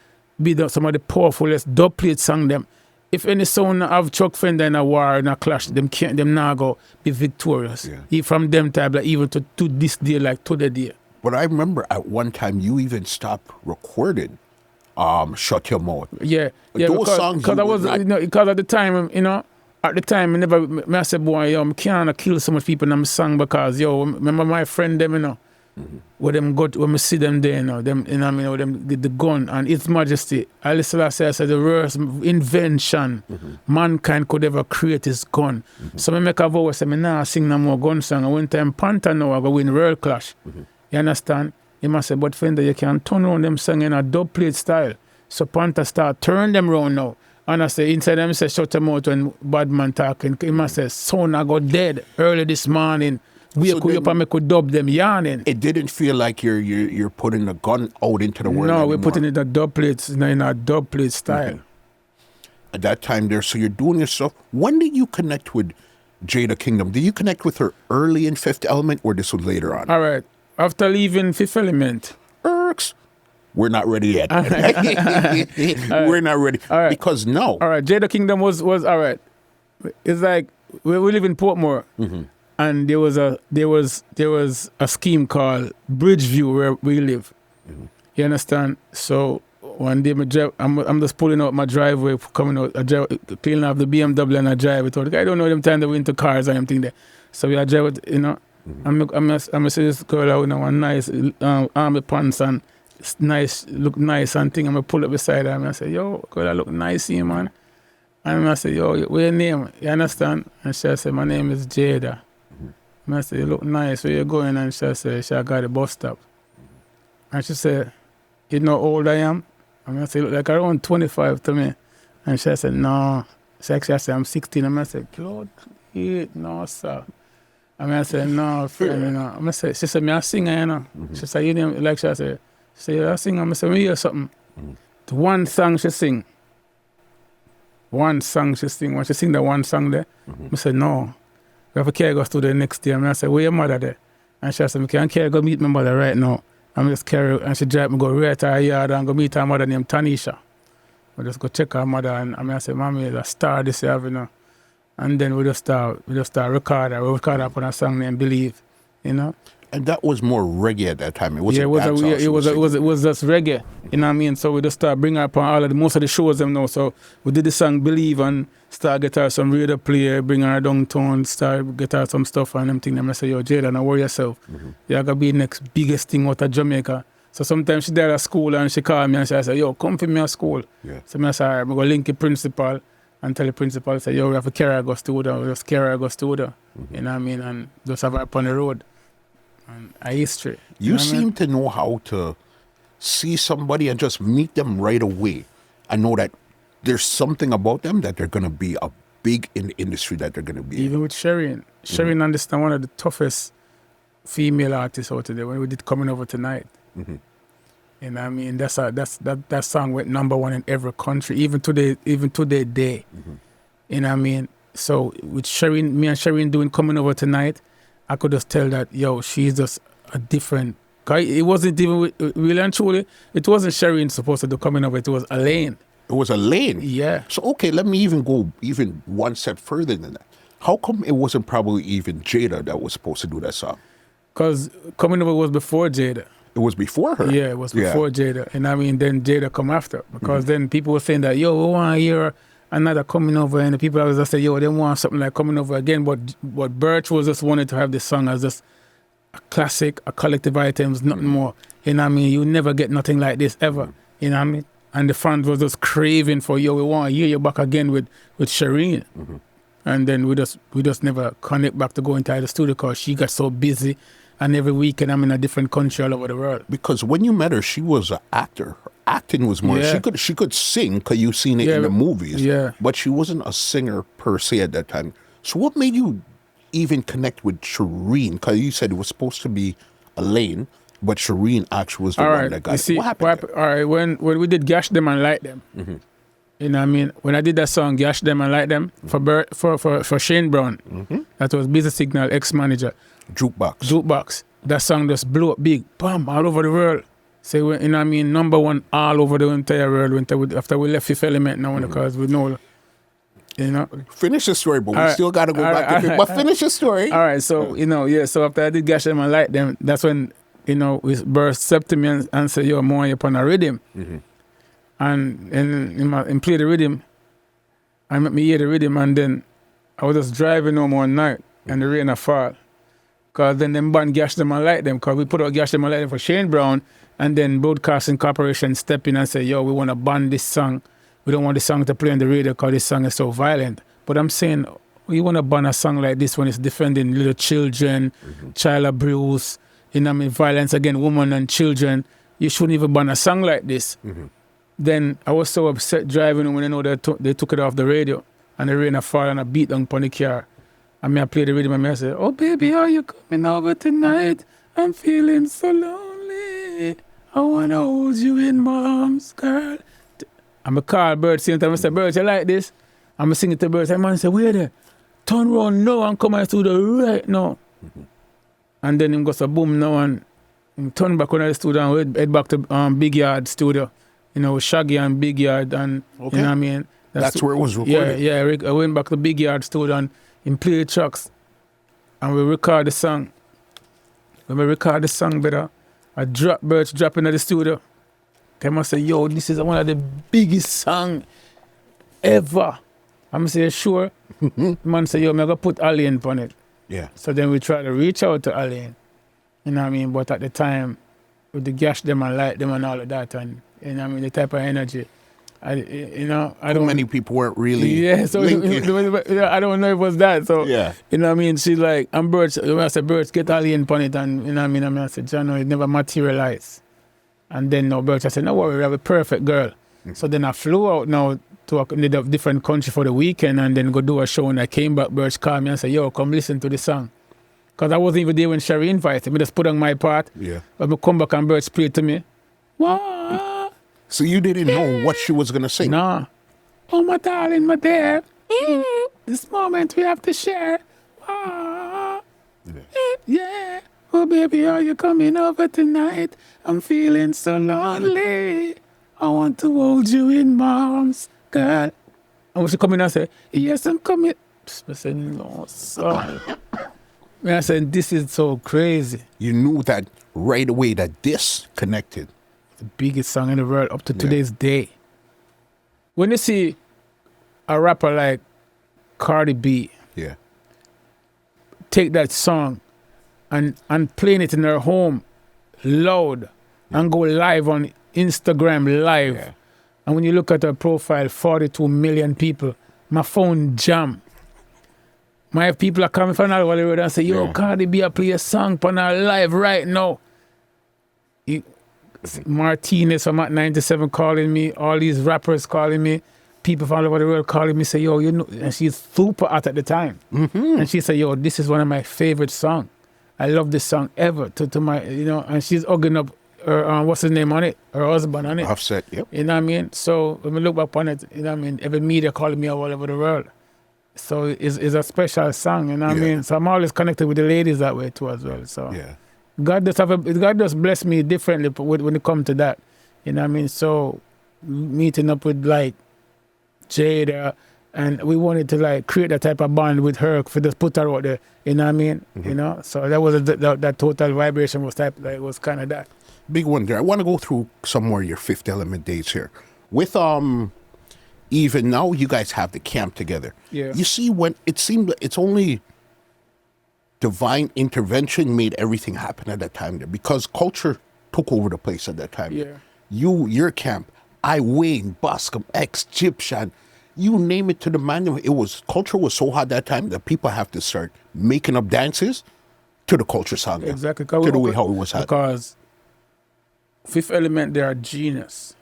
be some of the powerfulest dub plate song them. If any sound have Chuck Fender in a war, in a clash, them not go be victorious. From them time, like even to this day, like to the day. But I remember at one time you even stopped recording Shut Your Mouth. Yeah. Those songs. Because I was, because at the time, at the time, I said, boy, I can't kill so much people in my song because, remember my friend them, when we see them there, them, them the gun and His Majesty, Ali Selassie said the worst invention mankind could ever create is gun. So I make a voice, I nah sing no more gun song. I went to Panther now, I go win World Clash. You understand? He must say, but Fender, you can turn around them song in a dub plate style. So Panther start turn them round now. And I say, inside them say, shut them out when bad man talking. He must say, son, I got dead early this morning. We could up and make a dub them yarning. It didn't feel like you're putting the gun out into the world. No, anymore. we're putting it in a dub plates in a dub plate style. At that time there, so you're doing your stuff. When did you connect with Jada Kingdom? Did you connect with her early in Fifth Element or this was later on? All right. After leaving Fifth Element. We're not ready yet. We're not ready. All right. Because no. All right. Jada Kingdom was all right. It's like we live in Portmore. And there was a scheme called Bridgeview where we live. You understand? So one day I'm just pulling out my driveway, coming out, cleaning off the BMW and I drive it out. I don't know them time that we into cars and everything there. So we drive it, I'm see this girl out with one nice army pants and nice, look nice and thing. I'm gonna pull up beside her and I say, yo, girl, I look nice here, man. And I say, yo, what's your name? You understand? And she said, my name is Jada. I said, you look nice, where you going? And she said, she got the bus stop. And she said, you know how old I am? And I said, you look like around 25 to me. And she said, no. She actually said, I'm 16. And I said, Lord, no, sir. And I said, no, friend, I said, she said, me a singer, She said, you name, like she said, I sing. I said, me hear something. The one song she sing. When she sing the one song there, I said, no. We have to carry us to the next day. And I said, where your mother there? And she said, I can't carry go meet my mother right now. I'm just carry, and she drive me go right to her yard and go meet her mother named Tanisha. We just go check her mother and I said, Mommy is a star this year, And then we just start record her. We record her on a song named Believe, And that was more reggae at that time. It wasn't it was just reggae. You know what I mean? So we just start bringing her up on all of most of the shows them now. So we did the song Believe and start get her some radio play, bring her downtown, start get her some stuff and them thing. And I say, yo, Jada, now worry yourself. You're gonna be the next biggest thing out of Jamaica. So sometimes she there at school and she call me and she say, yo, come for me at school. So I say, all right, I'm gonna link the principal and tell the principal, say, yo, we have to carry her go studio, we just carry her go studio. You know what I mean? And just have her up on the road. And a history. You seem to know how to see somebody and just meet them right away. I know that there's something about them that they're going to be a big in the industry that they're going to be. Even with Shereen. Shereen understand one of the toughest female artists out there when we did Coming Over Tonight. You know what I mean? That song went #1 in every country, even today day. You know what I mean? So with Shereen, me and Shereen doing Coming Over Tonight, I could just tell that, yo, she's just a different guy. It wasn't even, really and truly, it wasn't Shereen supposed to do Coming Over, it was Elaine. It was Elaine? Yeah. So, okay, let me even go even one step further than that. How come it wasn't probably even Jada that was supposed to do that song? Because Coming Over was before Jada. It was before her? Yeah, it was before Jada. And I mean, then Jada come after. Because then people were saying that, yo, we want to hear another Coming Over, and the people always just say, yo, they want something like Coming Over again, but Birch was just wanted to have this song as just a classic, a collective items, nothing more. You know what I mean? You never get nothing like this ever. You know what I mean? And the fans was just craving for, yo, we want to hear you back again with Shereen. And then we just never connect back to go into the studio because she got so busy, and every weekend I'm in a different country all over the world. Because when you met her, she was an actor. Her acting was more. She could sing because you've seen it in the movies. Yeah. But she wasn't a singer per se at that time. So what made you even connect with Shireen? Because you said it was supposed to be Elaine, but Shireen actually was the one that got you it. see, What happened there? all right, when we did Gash Dem and Light Them, you know what I mean? When I did that song, Gash Dem and Light Them, for Shane Brown, that was Business Signal ex-manager. Juke Boxx. Juke Boxx. That song just blew up big, bam, all over the world. So, you know what I mean? #1 all over the entire world after we left Fifth Element now, because we know, you know. Finish the story, but we still got to go back to it. But finish the story. All right, so, you know, so after I did Gash Dem and Light Them, that's when, you know, we burst up to me and said, yo, more up on a rhythm. And play the rhythm. I met me hear the rhythm, and then I was just driving home one night, and the rain a fall. Because then them band Gash Dem and Light Them, because we put out Gash Dem and Light Them for Shane Brown, and then Broadcasting Corporation step in and say, yo, we want to ban this song. We don't want the song to play on the radio because this song is so violent. But I'm saying, you want to ban a song like this when it's defending little children, child abuse, you know what I mean, violence against women and children. You shouldn't even ban a song like this. Then I was so upset driving when I know they took it off the radio, and the rain a fall and I beat down upon the car. And I played the rhythm and I said, oh baby, are you coming over tonight? I'm feeling so lonely. I want to hold you in my arms, girl. I'm a call Bird same time. I said, Bird, you like this? I'm a singing to Bird. And man said, where there? Turn around now and come out to the right now. And then him goes a boom now and him turn back on the studio and head back to Big Yard studio. You know, Shaggy and Big Yard, and you know what I mean? That's where it was recorded. Yeah, I went back to Big Yard studio and him play the tracks and we record the song. When we record the song better, I Birch drop into the studio. They say, yo, this is one of the biggest songs ever. I'm say, sure. Man say, yo, I'm gonna put Alien on it. Yeah. So then we try to reach out to Alien. You know what I mean? But at the time, with the Gash Dem and Light Them and all of that, and you know what I mean, the type of energy, I don't. Many people weren't really. Yeah, so I don't know if it was that. So yeah, you know what I mean. She's like, I'm Birch. I said, Birch, get Alien on it, and you know what I mean. I said, John, no, it never materialized. And then no, Birch, I said, no worry, we have a perfect girl. So then I flew out now to a different country for the weekend, and then go do a show. And I came back. Birch called me and said, yo, come listen to the song. Because I wasn't even there when Sherry invited me. Just put on my part. Yeah. But I come back and Birch played to me. What? So you didn't know what she was going to sing? Nah. Oh, my darling, my dear. This moment we have to share. Yeah. Oh, baby, are you coming over tonight? I'm feeling so lonely. I want to hold you in my arms, girl. And when she come in and say, yes, I'm coming. I said, no, son. I said, this is so crazy. You knew that right away that this connected. The biggest song in the world up to today's day. When you see a rapper like Cardi B take that song and playing it in her home loud and go live on Instagram live. Yeah. And when you look at her profile, 42 million people, my phone jam. My people are coming from all over the world and say, yo, Cardi B, I play a song on her live right now. Martinez from at 97 calling me, all these rappers calling me, people from all over the world calling me, say, yo, you know, and she's super hot at the time. And she said, yo, this is one of my favorite songs. I love this song ever. To my, you know, and she's hugging up her, what's his name on it? Her husband on it. Offset, yep. You know what I mean? So when we look back on it, you know what I mean? Every media calling me all over the world. So it's a special song, you know what I mean? So I'm always connected with the ladies that way too as well. So God just bless me differently when it comes to that. You know what I mean? So meeting up with like Jada, and we wanted to like create that type of bond with her for just put her out there. You know what I mean? You know? So that was that total vibration was type like was kind of that. Big one there. I want to go through some more of your Fifth Element dates here. With even now you guys have the camp together. Yeah. You see, when it seemed it's only divine intervention made everything happen at that time there, because culture took over the place at that time. Yeah. Your camp, I Wayne, Boscom, X, Gypshan, you name it to the man. It was culture was so hot that time that people have to start making up dances to the culture song. Exactly. To the way how it was hot. Because Fifth Element, they are genius.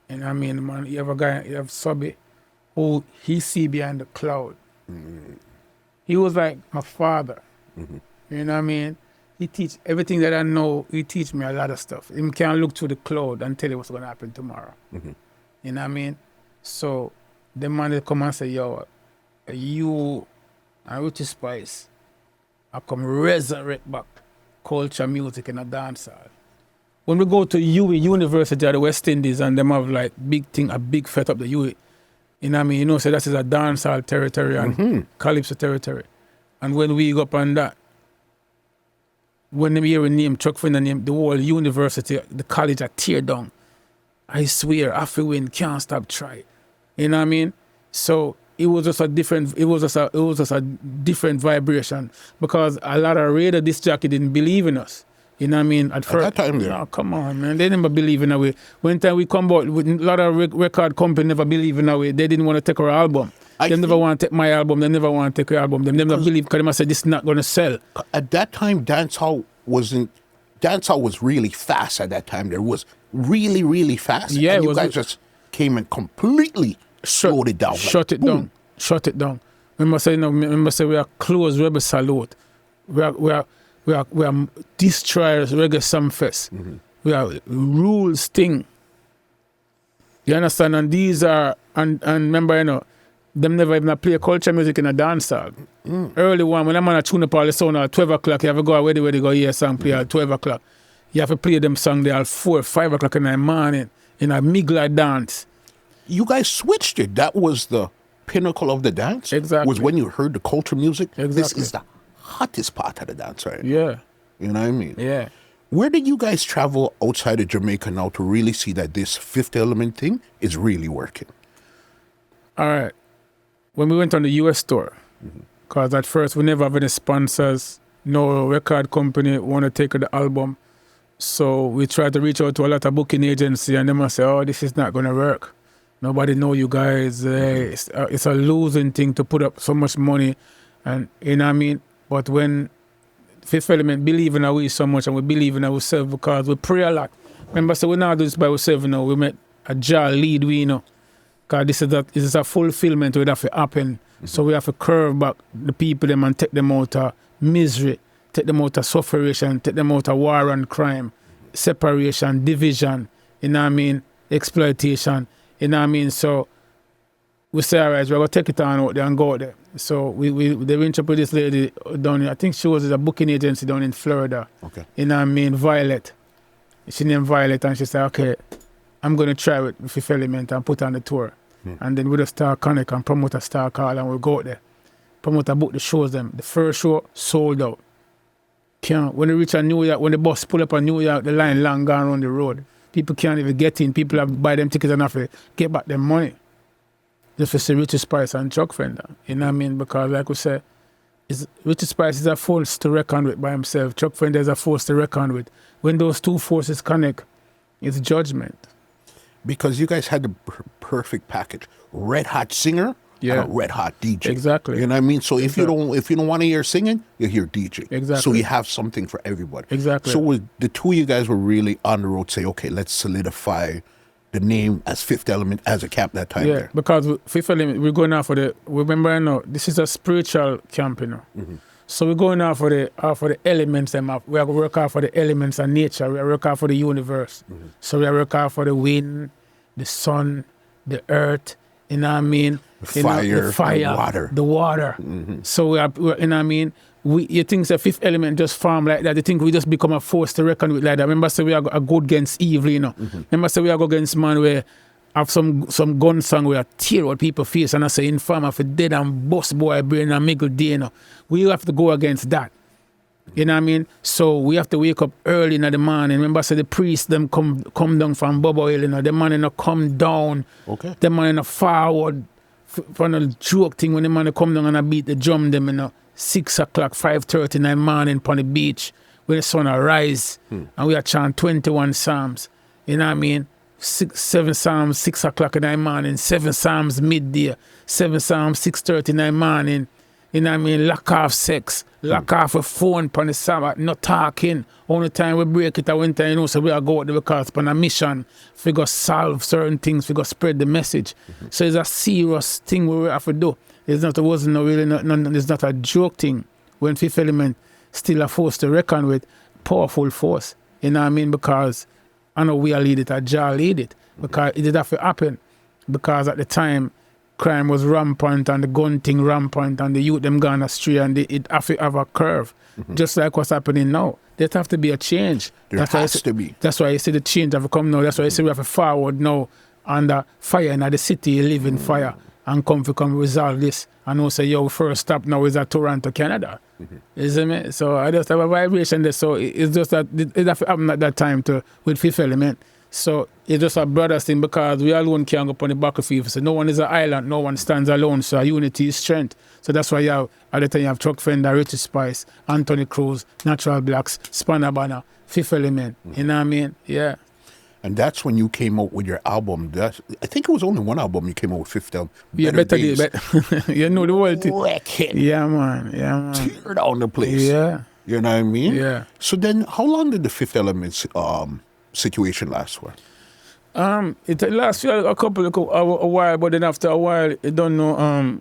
And I mean, man, you have a guy, you have Subby, who he see behind the cloud. He was like my father. You know what I mean? He teach everything that I know. He teach me a lot of stuff. He can't look through the cloud and tell you what's gonna happen tomorrow. You know what I mean? So the man they come and say, yo, you and Richie Spice, I come resurrect back culture music in a dancehall. When we go to UWI, University of the West Indies, and them have like big thing, a big fet up the UWI. You know what I mean? You know, so that is a dancehall territory and calypso territory. And when we go up on that, when them hear a name, Chuck Fender name, the whole university, the college are tear down. I swear, I feel win, can't stop try. You know what I mean? So it was just a different vibration because a lot of radio disc jockey didn't believe in us. You know what I mean? At first, that time, no, come on, man. They never believe in our way. When time we come out, with a lot of record company never believe in our way. They didn't want to take our album. They never want to take my album. They never want to take your album. They never believe because they must say this is not going to sell. At that time, dancehall was really fast. At that time, there was really, really fast. Yeah, and you guys just came and completely slowed it down. Shut it down. Remember say we are close rebel salute. We are destroyers reggae sumfest. We are rules thing. You understand? And these are and remember, you know, them never even play culture music in a dancehall. Early one, when I'm on a tune up all the sound at 12 o'clock, you have to go where they go hear a song play at 12 o'clock. You have to play them song there at 4 or 5 o'clock in the morning in a migla dance. You guys switched it. That was the pinnacle of the dance. Exactly. Was when you heard the culture music. Exactly. This is the hottest part of the dance, right? Yeah. You know what I mean? Yeah. Where did you guys travel outside of Jamaica now to really see that this Fifth Element thing is really working? All right. When we went on the US tour, because at first we never have any sponsors, no record company want to take the album. So we tried to reach out to a lot of booking agency and they must say, oh, this is not going to work. Nobody know you guys. It's a losing thing to put up so much money. And you know what I mean? But when Fifth Element believe in we so much and we believe in ourselves because we pray a lot. Remember, so we not do this by ourselves, you know. We met a jar lead, we, you know. Because this is a fulfillment would have to happen. So we have to curve back the people them and take them out of misery, take them out of suffering, take them out of war and crime, separation, division, you know what I mean, exploitation, you know what I mean. So we say, all right, we're going to take it on out there and go out there. So they went up with this lady down here. I think she was a booking agency down in Florida. Okay. You know what I mean, Violet. She named Violet and she said, okay, I'm going to try with Fifth Element and put on the tour. And then we just start connect and promote a star call and we'll go out there. Promoter book the shows them. The first show sold out. When they reach New York, when the bus pull up in New York, the line long gone around the road. People can't even get in. People have to buy them tickets and have to get back their money. Just to see Richie Spice and Chuck Fender. You know what I mean? Because like we said, Richie Spice is a force to reckon with by himself. Chuck Fender is a force to reckon with. When those two forces connect, it's judgment. Because you guys had the perfect package. Red hot singer and a red hot DJ. Exactly. You know what I mean? So if you don't want to hear singing, you hear DJ. Exactly. So you have something for everybody. Exactly. So with the two of you guys were really on the road say, okay, let's solidify the name as Fifth Element as a camp that time there. Because Fifth Element, we're going out for remember, you know, this is a spiritual camp, you know. So we're going out for the elements. We are going to work out for the elements of nature. We are work out for the universe. So we are work out for the wind, the sun, the earth, you know what I mean? The fire, the water. So we are, you know what I mean? You think the Fifth Element just form like that. You think we just become a force to reckon with like that. Remember, say we are a good against evil, you know. Remember, say we are go against man where have some gun song where tear out people's face and I say informer for dead and boss boy brain and middle day, you know. We have to go against that. You know what I mean? So we have to wake up early in the morning. Remember, say the priests them come down from Bobo Hill, you know. The man in come down. Okay. The man in forward from the joke thing when the man come down and I beat the drum them, you know. 6 o'clock, 5:30 in the morning on the beach when the sun rise and we are chant 21 psalms. You know what I mean? 7 psalms, 6 o'clock in the morning, 7 psalms midday, 7 psalms, 6:30 in the morning. You know what I mean? Lock off sex. Lock off a phone on the Sabbath. No talking. Only time we break it, I went time, you know, so we are go out there because on a mission. We go solve certain things. We go spread the message. So it's a serious thing we have to do. It's not, it's not a joke thing. When Fifth Element still a force to reckon with, powerful force. You know what I mean? Because I know we are lead it, or Jah lead it. Because it did have to happen. Because at the time, crime was rampant and the gun thing rampant and the youth them gone astray and it have to have a curve. Just like what's happening now. There have to be a change. There has to be. That's why you see the change have to come now. That's why you see we have to forward now under fire in the city, live in fire and come resolve this. And also, yo, first stop now is at Toronto, Canada. You see me? So I just have a vibration there. So it's just that it have to happen at that time with Fifth Element. So it's just a brother's thing because we alone can't go up on the battlefield. So no one is an island, no one stands alone. So unity is strength. So that's why you have, at the time you have Chuck Fenda, Richie Spice, Anthony Cruz, Natural Blacks, Spanner Banner, Fifth Element. You know what I mean? Yeah. And that's when you came out with your album. I think it was only one album you came out with, Fifth Element. Yeah, better days. You know the whole thing. Wrecking. Yeah, man. Yeah, man. Tear down the place. Yeah. You know what I mean? Yeah. So then, how long did the Fifth Element situation last for? It lasts a while, but then after a while, it don't know.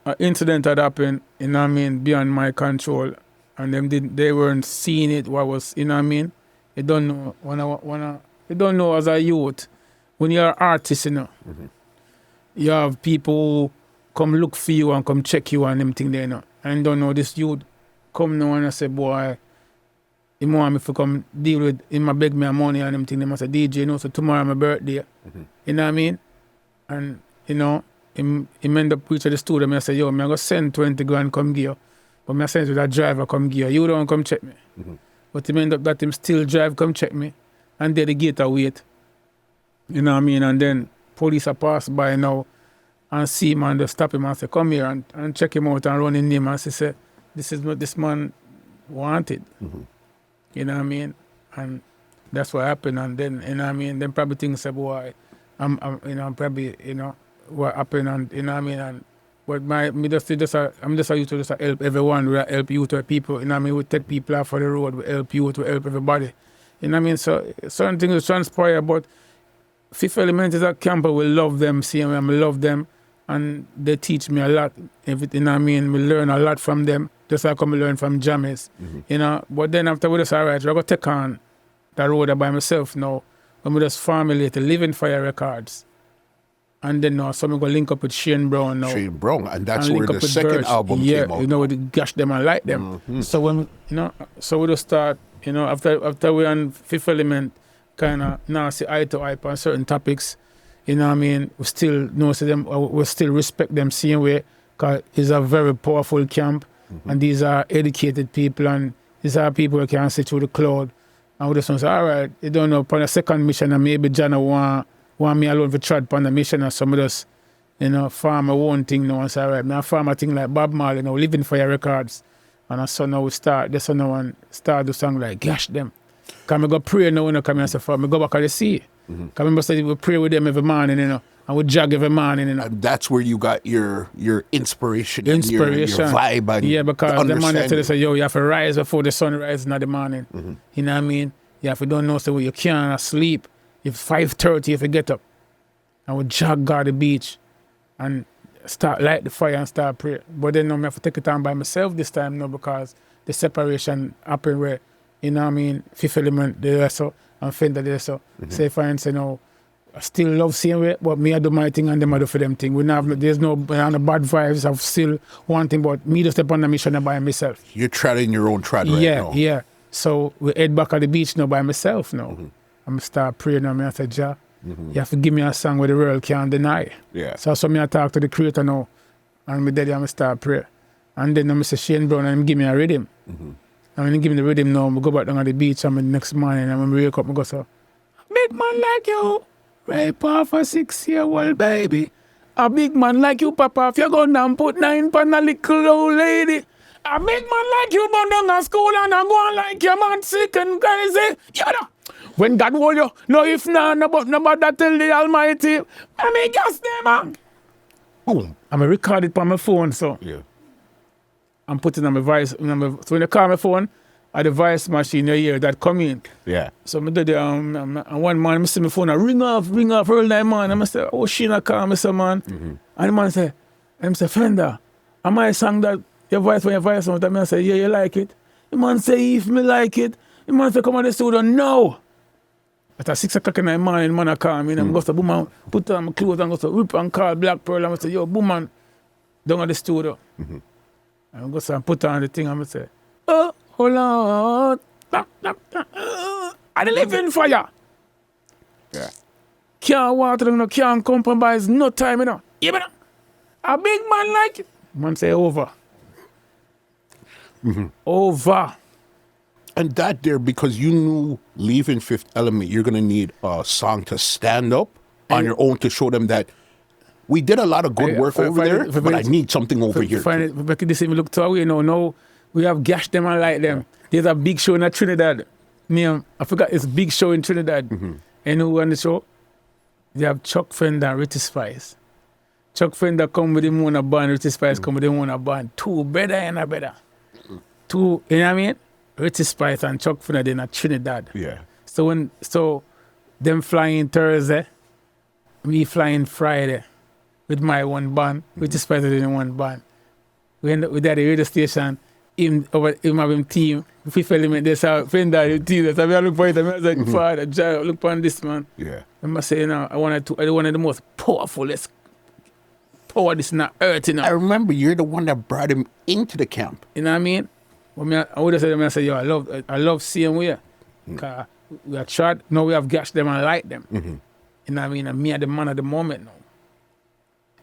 An incident had happened. You know what I mean? Beyond my control, and they weren't seeing it. What was, you know what I mean? You don't know you don't know as a youth when you're an artist, you know. You have people who come look for you and come check you and them thing there, you know. And don't know this youth come now and I say, boy, he want me to come deal with him, beg me money and them thing. They say, DJ, you know, so tomorrow my birthday. You know what I mean? And, you know, him end up preaching the studio. I say, yo, I'm going to send 20 grand come give you. But I send to that driver come give you. You don't come check me. But him end up that him still drive come check me. And there the gate a wait. You know what I mean? And then police are pass by now and see him and they stop him and say, come here and check him out and run in him and say, this is what this man wanted. You know what I mean? And that's what happened. And then, you know what I mean? Then probably things say, boy, I'm probably, you know, what happened and, you know what I mean? And but I'm just a youth to just help everyone. We help youth to people, you know what I mean? We take people off of the road, we help youth, we help everybody. You know what I mean? So certain things transpire, but Fifth Element is a camper. We love them, see them, we love them. And they teach me a lot. Everything, you know what I mean? We learn a lot from them. Just like I learn from Jammys. You know, but then after we just all right, we're going to take on the road by myself now. When we just formulate the Living Fire Records. And then now, so I'm going to link up with Shane Brown now. Shane Brown, and that's where the second album came out. You know, with the Gash Dem and Like Them. So when, you know, so we just start, you know, after we on Fifth Element, kind of now see eye to eye on certain topics. You know what I mean? We still know them, we still respect them same way, because it's a very powerful camp, and these are educated people, and these are people who can see through the cloud. And we just say, all right, you don't know, upon a second mission, and maybe John want me alone to try upon the mission, and some of us, you know, farm a one thing now, and say, all right, I farm a thing like Bob Marley, you know, Living Fire Records. And so now we start, this one now and start the song like Gash Dem. Because I go pray now when I come here, so far, I go back to the sea. Because we pray with them every morning, you know, and we jog every morning, you know. And that's where you got your inspiration. Your vibe. And yeah, because the man tell us, yo, you have to rise before the sun rises in the morning. You know what I mean? You have to don't know, so you can't sleep. If 5:30, if you get up, and we jog go to the beach, and start light the fire and start pray. But then I have to take it on by myself this time now because the separation happened where, you know what I mean, Fifth Element there so and Fender there so. Say for instance, you know, I still love same way, but me I do my thing and them I do for them thing. There's no bad vibes. I'm still wanting, but me to step on the mission by myself. You're treading your own tread right now. Yeah. So we head back at the beach now by myself now. I'm start praying and I say, Jah, you have to give me a song where the world can't deny. Yeah. So me I talk to the creator now, and me daddy I start pray. And then I say Shane Brown and him give me a rhythm. And when he give me the rhythm now, I go back down at the beach and the next morning and when I wake up, I go so, big man like you, rape off a 6-year-old baby. A big man like you, Papa, if you go down put 9 pan a little old lady. A big man like you, but down at school and I go on like your man sick and crazy. You know. When God hold you, no if none, but nobody tell the Almighty, I mean, just them, man. Boom. I'm record it on my phone, so. Yeah. and put it on my voice. So when you call my phone, at the voice machine you hear that come in. Yeah. So I did and one man I see my phone ring off early night, man. And I say, oh, she not call me, so man. And the man say, Fender, am I sang that your voice when your voice out? I say, yeah, you like it. The man say, if me like it, the man say, come on the studio, no. At 6 o'clock in the morning, man I call me and I go to boom man, put on my clothes and go to rip and call Black Pearl and I say, yo, boom man, down at the studio. And I go and put on the thing and I say, oh, hold on. I live in fire. Yeah. Can't water them, no, can't compromise, no time, you know. Yeah, man. A big man like it. Man say over. Over. And that there, because you knew leaving Fifth Element, you're going to need a song to stand up on your own to show them that we did a lot of good work over there, but I need something over here. Back in this even look to away, now we have Gash Dem and like them. There's a big show in Trinidad. I forgot it's a big show in Trinidad. And who on the show? They have Chuck Fenda and Richie Spice. Chuck Fenda come with him on a band, Richie Spice come with him on a band. Two better and a better. Two, you know what I mean? Richie Spice and Chuck Fenda in Trinidad. Yeah. So them flying Thursday, me flying Friday with my one band, Richie Spice in one band. We end up with that at the radio station, him have him team. If we fell him, they saw Fender, the team. So I look for it, I was like, Father, look on this man. Yeah. I must say, I wanted one of the most powerful, let's power this in the earth, you know. I remember you're the one that brought him into the camp. You know what I mean? I would have said, yo, I love seeing we are. Because we are tried, now we have Gash Dem and like them. You know what I mean? And me are the man at the moment now.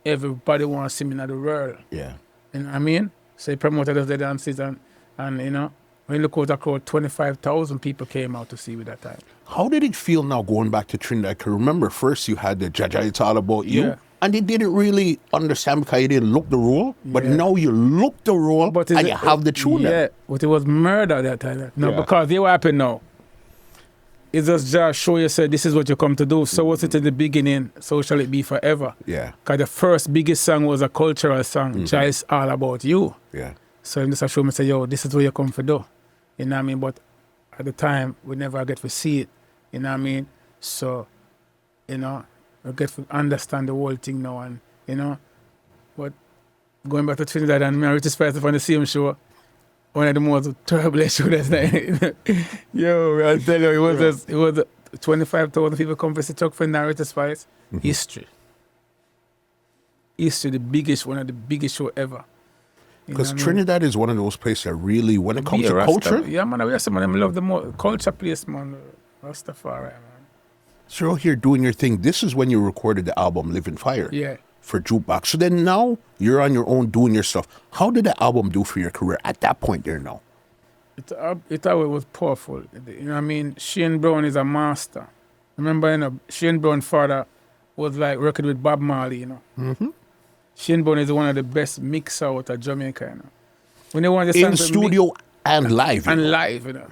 Everybody wants to see me in the world. Yeah. You know what I mean? So he promoted us the dances and you know, when you look out the crowd, 25,000 people came out to see me that time. How did it feel now going back to Trinidad? Because remember, first you had the Jaja, it's all about you. Yeah. And they didn't really understand because you didn't look the role. But now you look the role and you have the tune. Yeah, but it was murder that time. No, because they what happened now. It's just show you, say, this is what you come to do. So was it in the beginning, so shall it be forever. Yeah. Because the first biggest song was a cultural song, Just All About You. Yeah. So him just show me, say, yo, this is what you come to do. You know what I mean? But at the time, we never get to see it. You know what I mean? So, you know, we get to understand the whole thing now. And, you know, but going back to Trinidad and me and Richie Spice on the same show, one of the most terrible shows that night. Yo, I'll tell you, it was 25,000 people come to see Chuck Fenda and Richie Spice. History, the biggest, one of the biggest show ever. Because Trinidad is one of those places that really, when it comes to culture. Yeah, man, we are some of them love the more culture place, man. Rastafari, man. So you're here doing your thing. This is when you recorded the album Live in Fire. Yeah. For Juke Boxx. So then now you're on your own doing your stuff. How did the album do for your career at that point there now? It was powerful. You know what I mean? Shane Brown is a master. Remember, you know, Shane Brown's father was like working with Bob Marley, you know. Shane Brown is one of the best mixers out of Jamaica, you know. When they want to in studio and live. And live, you know.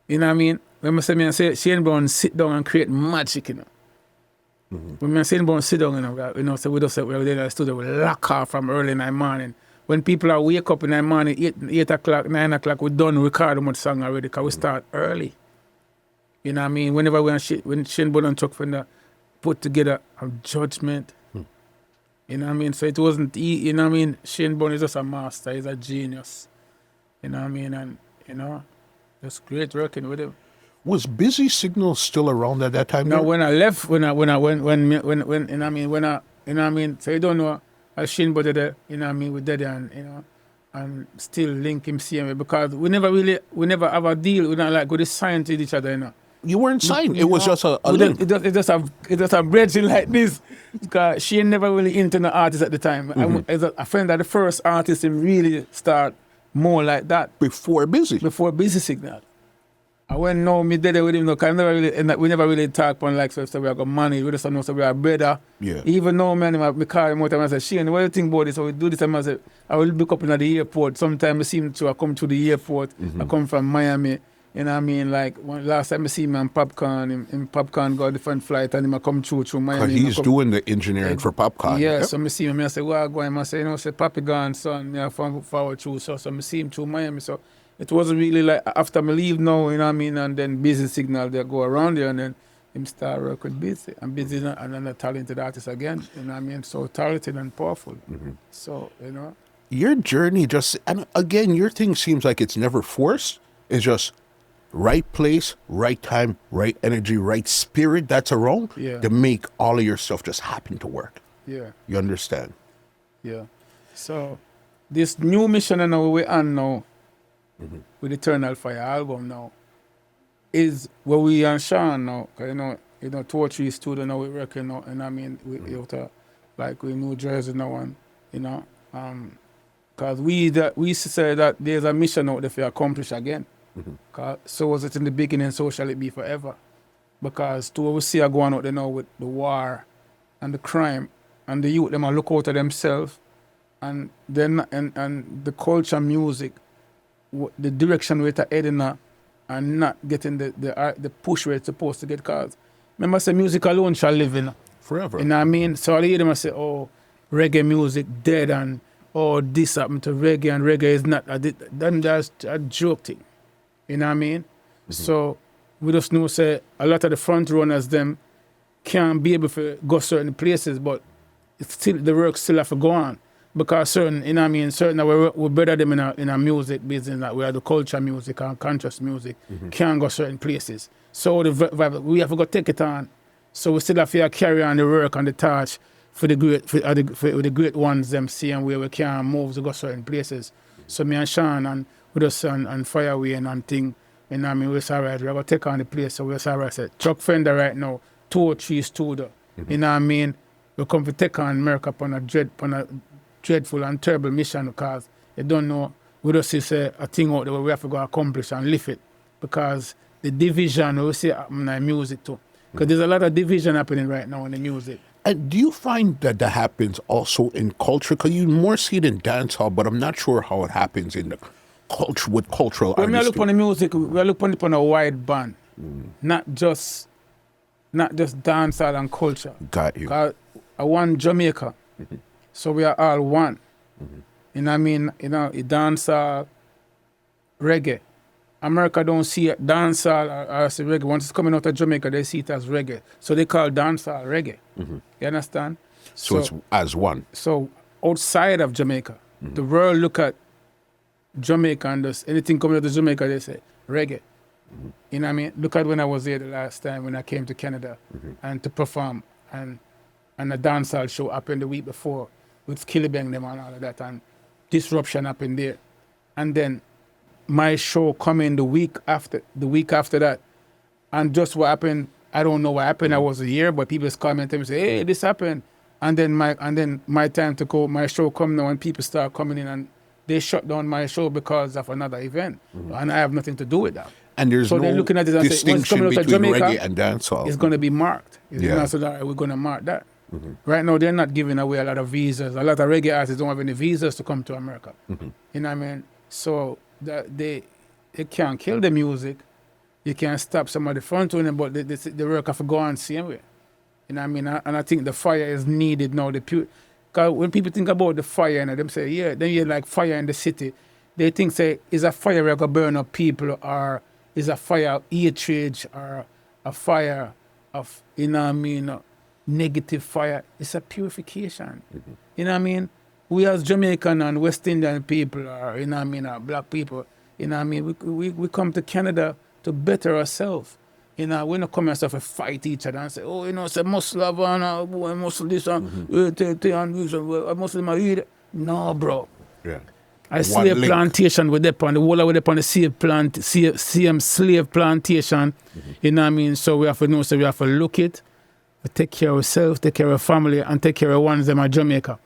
You know what I mean? When I say Shane Brown sit down and create magic, you know. When I say Brown sit down, you know, so we just we're in the studio, we lock off from early in the morning. When people are wake up in the morning, 8 o'clock, 9 o'clock, we done record them song already because we start early. You know what I mean? Whenever when Shane Brown and Chuck Fenda put together a judgment, you know what I mean? So it wasn't, you know what I mean? Shane Brown is just a master, he's a genius. You know what I mean? And, you know, it's great working with him. Was Busy Signal still around at that time? No, when I left, you know what I mean, so you don't know, I Shane Brown there, you know what I mean, with Daddy and, you know, and still link him CMA because we never have a deal, we don't like go to sign to each other, you know. You weren't signed. It was just a link. It just a bridging like this. Because she never really into the artist at the time. I find that the first artist him really start more like that. Before Busy Signal. I went no me did it with him because we never really talk on like so we got money. We just know so we are better. Yeah. Even though man I call him out and I say, Shane, what do you think about this? So we do this and I say, I will look up in the airport. Sometimes I see him I come to the airport. I come from Miami. You know what I mean? Like last time I see him on Popcorn, in Popcorn got a different flight and him come through Miami. He's doing the engineering for Popcorn. Yeah, so I see him, I say, well, I go him, I say, say, Papi gone, son, yeah, forward through. So I see him through Miami. So it wasn't really like after me leave now, you know what I mean? And then Busy Signal, they go around there and then him start work with Busy. And Busy and then a talented artist again, you know what I mean? So talented and powerful. So, you know. Your journey just, and again, your thing seems like it's never forced. It's just right place, right time, right energy, right spirit that's around to make all of your stuff just happen to work. Yeah. You understand? Yeah. So this new mission and now we're on now with Eternal Fire album now is where we and Sean now. You know, 2 or 3 studio now we're working now, and I mean we like we New Jersey now, and you know, because we used to say that there's a mission out there for accomplish again. So was it in the beginning, so shall it be forever. Because to what we see are going out there now with the war and the crime, and the youth them are look out of themselves, and then and the culture, music, the direction where it's heading at, and not getting the push where it's supposed to get. Cause remember, I say music alone shall live in forever. You know what I mean? So I hear them, I say, oh, reggae music dead, and oh, this happened to reggae, and reggae is not. Then that's a joke thing. You know what I mean? So we just know say a lot of the front runners them can't be able to go certain places, but it's still the work still have to go on. Because certain, you know what I mean, certain we're better them in a music business, like we are the culture music and conscious music, can't go certain places. So we have to go take it on. So we still have to carry on the work and the torch for the great ones them seeing where we can move to go certain places. So me and Sean and with us and Fireway and thing, you know what I mean, we're alright, we're going to take on the place, so we're alright. So Chuck Fender right now, 2 or 3 studio, you know what I mean, we come to take on America upon a dreadful and terrible mission, because you don't know, we just see a thing out there where we have to go accomplish and lift it, because the division, we see happen in music too, because there's a lot of division happening right now in the music. And do you find that happens also in culture? Because you more see it in dancehall, but I'm not sure how it happens in the culture with cultural artists. When we look on the music, we look on a wide band, not just dancehall and culture. Got you. I want Jamaica, so we are all one. You know what I mean? You know, dancehall, reggae. America don't see it dancehall or as reggae. Once it's coming out of Jamaica, they see it as reggae. So they call dancehall reggae. You understand? So it's as one. So outside of Jamaica, the world look at Jamaica and just anything coming out of Jamaica, they say reggae. You know what I mean? Look at when I was there the last time when I came to Canada and to perform, and a dancehall show happened the week before with Killibang them and all of that, and disruption happened there. And then my show coming the week after that, and just what happened, I don't know what happened. I was here, but people just comment and say, hey, this happened. And then my time to go, my show come now, and people start coming in and they shut down my show because of another event. And I have nothing to do with that. And there's so no they're looking at it and distinction say, between Jamaica, reggae and dancehall. It's going to be marked. So that we're going to mark that. Right now, they're not giving away a lot of visas. A lot of reggae artists don't have any visas to come to America. You know what I mean? So they can't kill the music. You can't stop somebody front running, but the work have to go on same way. You know what I mean? And I think the fire is needed now. Because when people think about the fire, and them say, yeah, then you like fire in the city. They think, say, is a fire where going to burn up people, or is a fire of hatred, or a fire of, you know what I mean, negative fire. It's a purification. You know what I mean? We as Jamaican and West Indian people, or, you know what I mean, black people, you know what I mean, we come to Canada to better ourselves. You know, we're not coming ourselves to fight each other and say, oh, you know, say Muslim and Muslim this and Muslim. No, bro. Yeah. I slave plantation with them on the whole of them on the same slave plantation. You know what I mean? So we have to know, so we have to look it, we take care of ourselves, take care of family, and take care of ones them at Jamaica.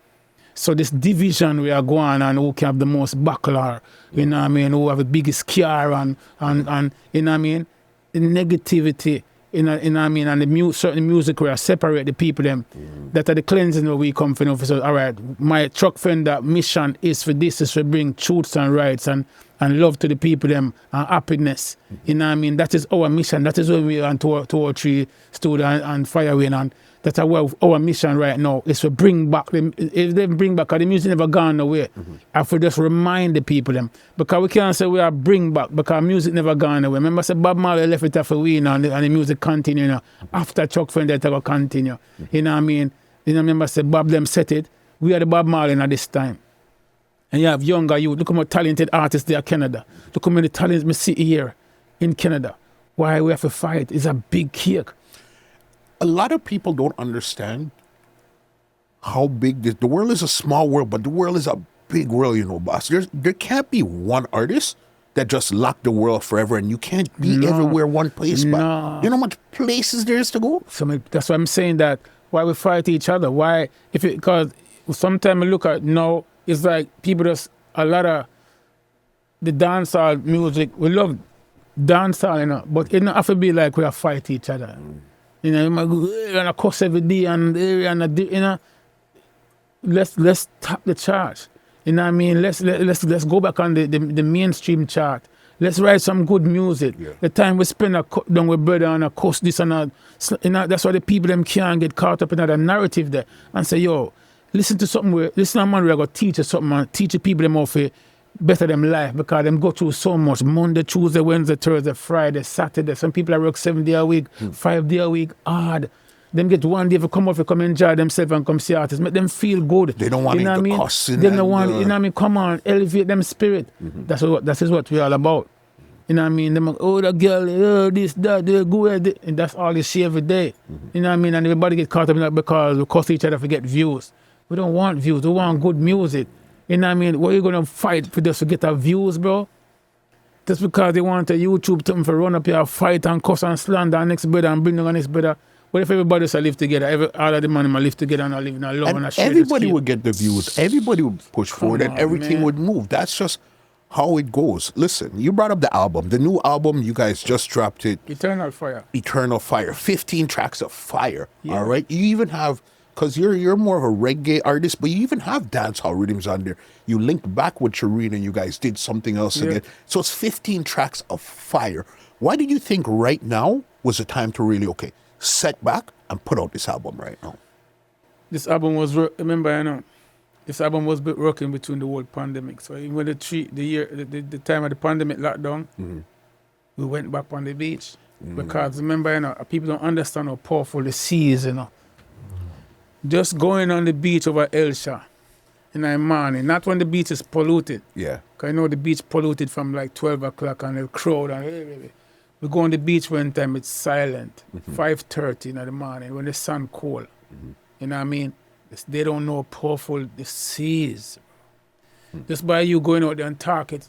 So this division we are going and who can have the most buckler, you know what I mean, who have the biggest car and you know what I mean, the negativity, you know what I mean, and the certain music where I separate the people them, that are the cleansing where we come from. So all right, my Truck Fender mission is for this, is to bring truths and rights and and love to the people them and happiness. You know what I mean? That is our mission. That is what we are on 203 Studio and Fireway, and that's our mission right now is to bring back them. If they bring back, 'cause the music never gone away. I have to just remind the people them, because we can't say we are bring back because music never gone away. Remember, say Bob Marley left it for we now, and the music continue now. After Chuck Fender, it will continue. You know what I mean? You know, remember, say Bob them set it. We are the Bob Marley at this time. And you have younger youth. Look how much talented artists there in Canada. Look how many talents we see here in Canada. Why we have to fight? It's a big cake. A lot of people don't understand how big the world is. A small world, but the world is a big world, you know, boss. There can't be one artist that just locked the world forever, and you can't be everywhere one place. But you know how much places there is to go? So that's why I'm saying that why we fight each other. Why? Because sometimes I look at now, it's like people just, a lot of the dancehall music, we love dancehall, you know, but it don't have to be like we are fight each other. You know, you might go and a cuss every day and you know, let's tap the chart. You know what I mean? Let's go back on the mainstream chart. Let's write some good music. Yeah. The time we spend a cut down with brother and a cuss this and that, you know, that's why the people them can't get caught up in that narrative there and say, yo, listen to something where, listen to a man where I got teach you something and teach the people them off better them life, because them go through so much. Monday, Tuesday, Wednesday, Thursday, Friday, Saturday. Some people work 7 days a week, 5 days a week, hard. Them get one day to come off, come enjoy themselves and come see artists. Make them feel good. They don't want to be cussing. They don't want, you know what I mean? Come on, elevate them spirit. That is what we're all about. You know what I mean? Them, oh, the girl, oh, this, that, they go ahead. And that's all you see every day. You know what I mean? And everybody get caught up in that because we cuss each other to get views. We don't want views. We want good music. You know what I mean? What are you going to fight for just to get our views, bro? Just because they want a YouTube something for run up here, fight and cuss and slander our next brother and bring down our next brother. What if everybody just live together? All of the man live together and live in a love and a share. Everybody would get the views. Everybody would push forward and everything would move. That's just how it goes. Listen, you brought up the album. The new album, you guys just dropped it. Eternal Fire. Eternal Fire. 15 tracks of fire. Yeah. All right? You even have, because you're more of a reggae artist, but you even have dancehall rhythms on there. You linked back with Shareen and you guys did something else again. So it's 15 tracks of fire. Why do you think right now was the time to really, set back and put out this album right now? This album was, this album was working between the whole pandemic. So even when the time of the pandemic lockdown, we went back on the beach. Because remember, people don't understand how powerful the sea is, Just going on the beach over Elsha in the morning, not when the beach is polluted. Yeah. Because I know the beach polluted from like 12 o'clock and the crowd. And we go on the beach one time, it's silent. 5:30 in the morning when the sun cold. You know what I mean? They don't know how powerful the sea is. Just by you going out there and talk it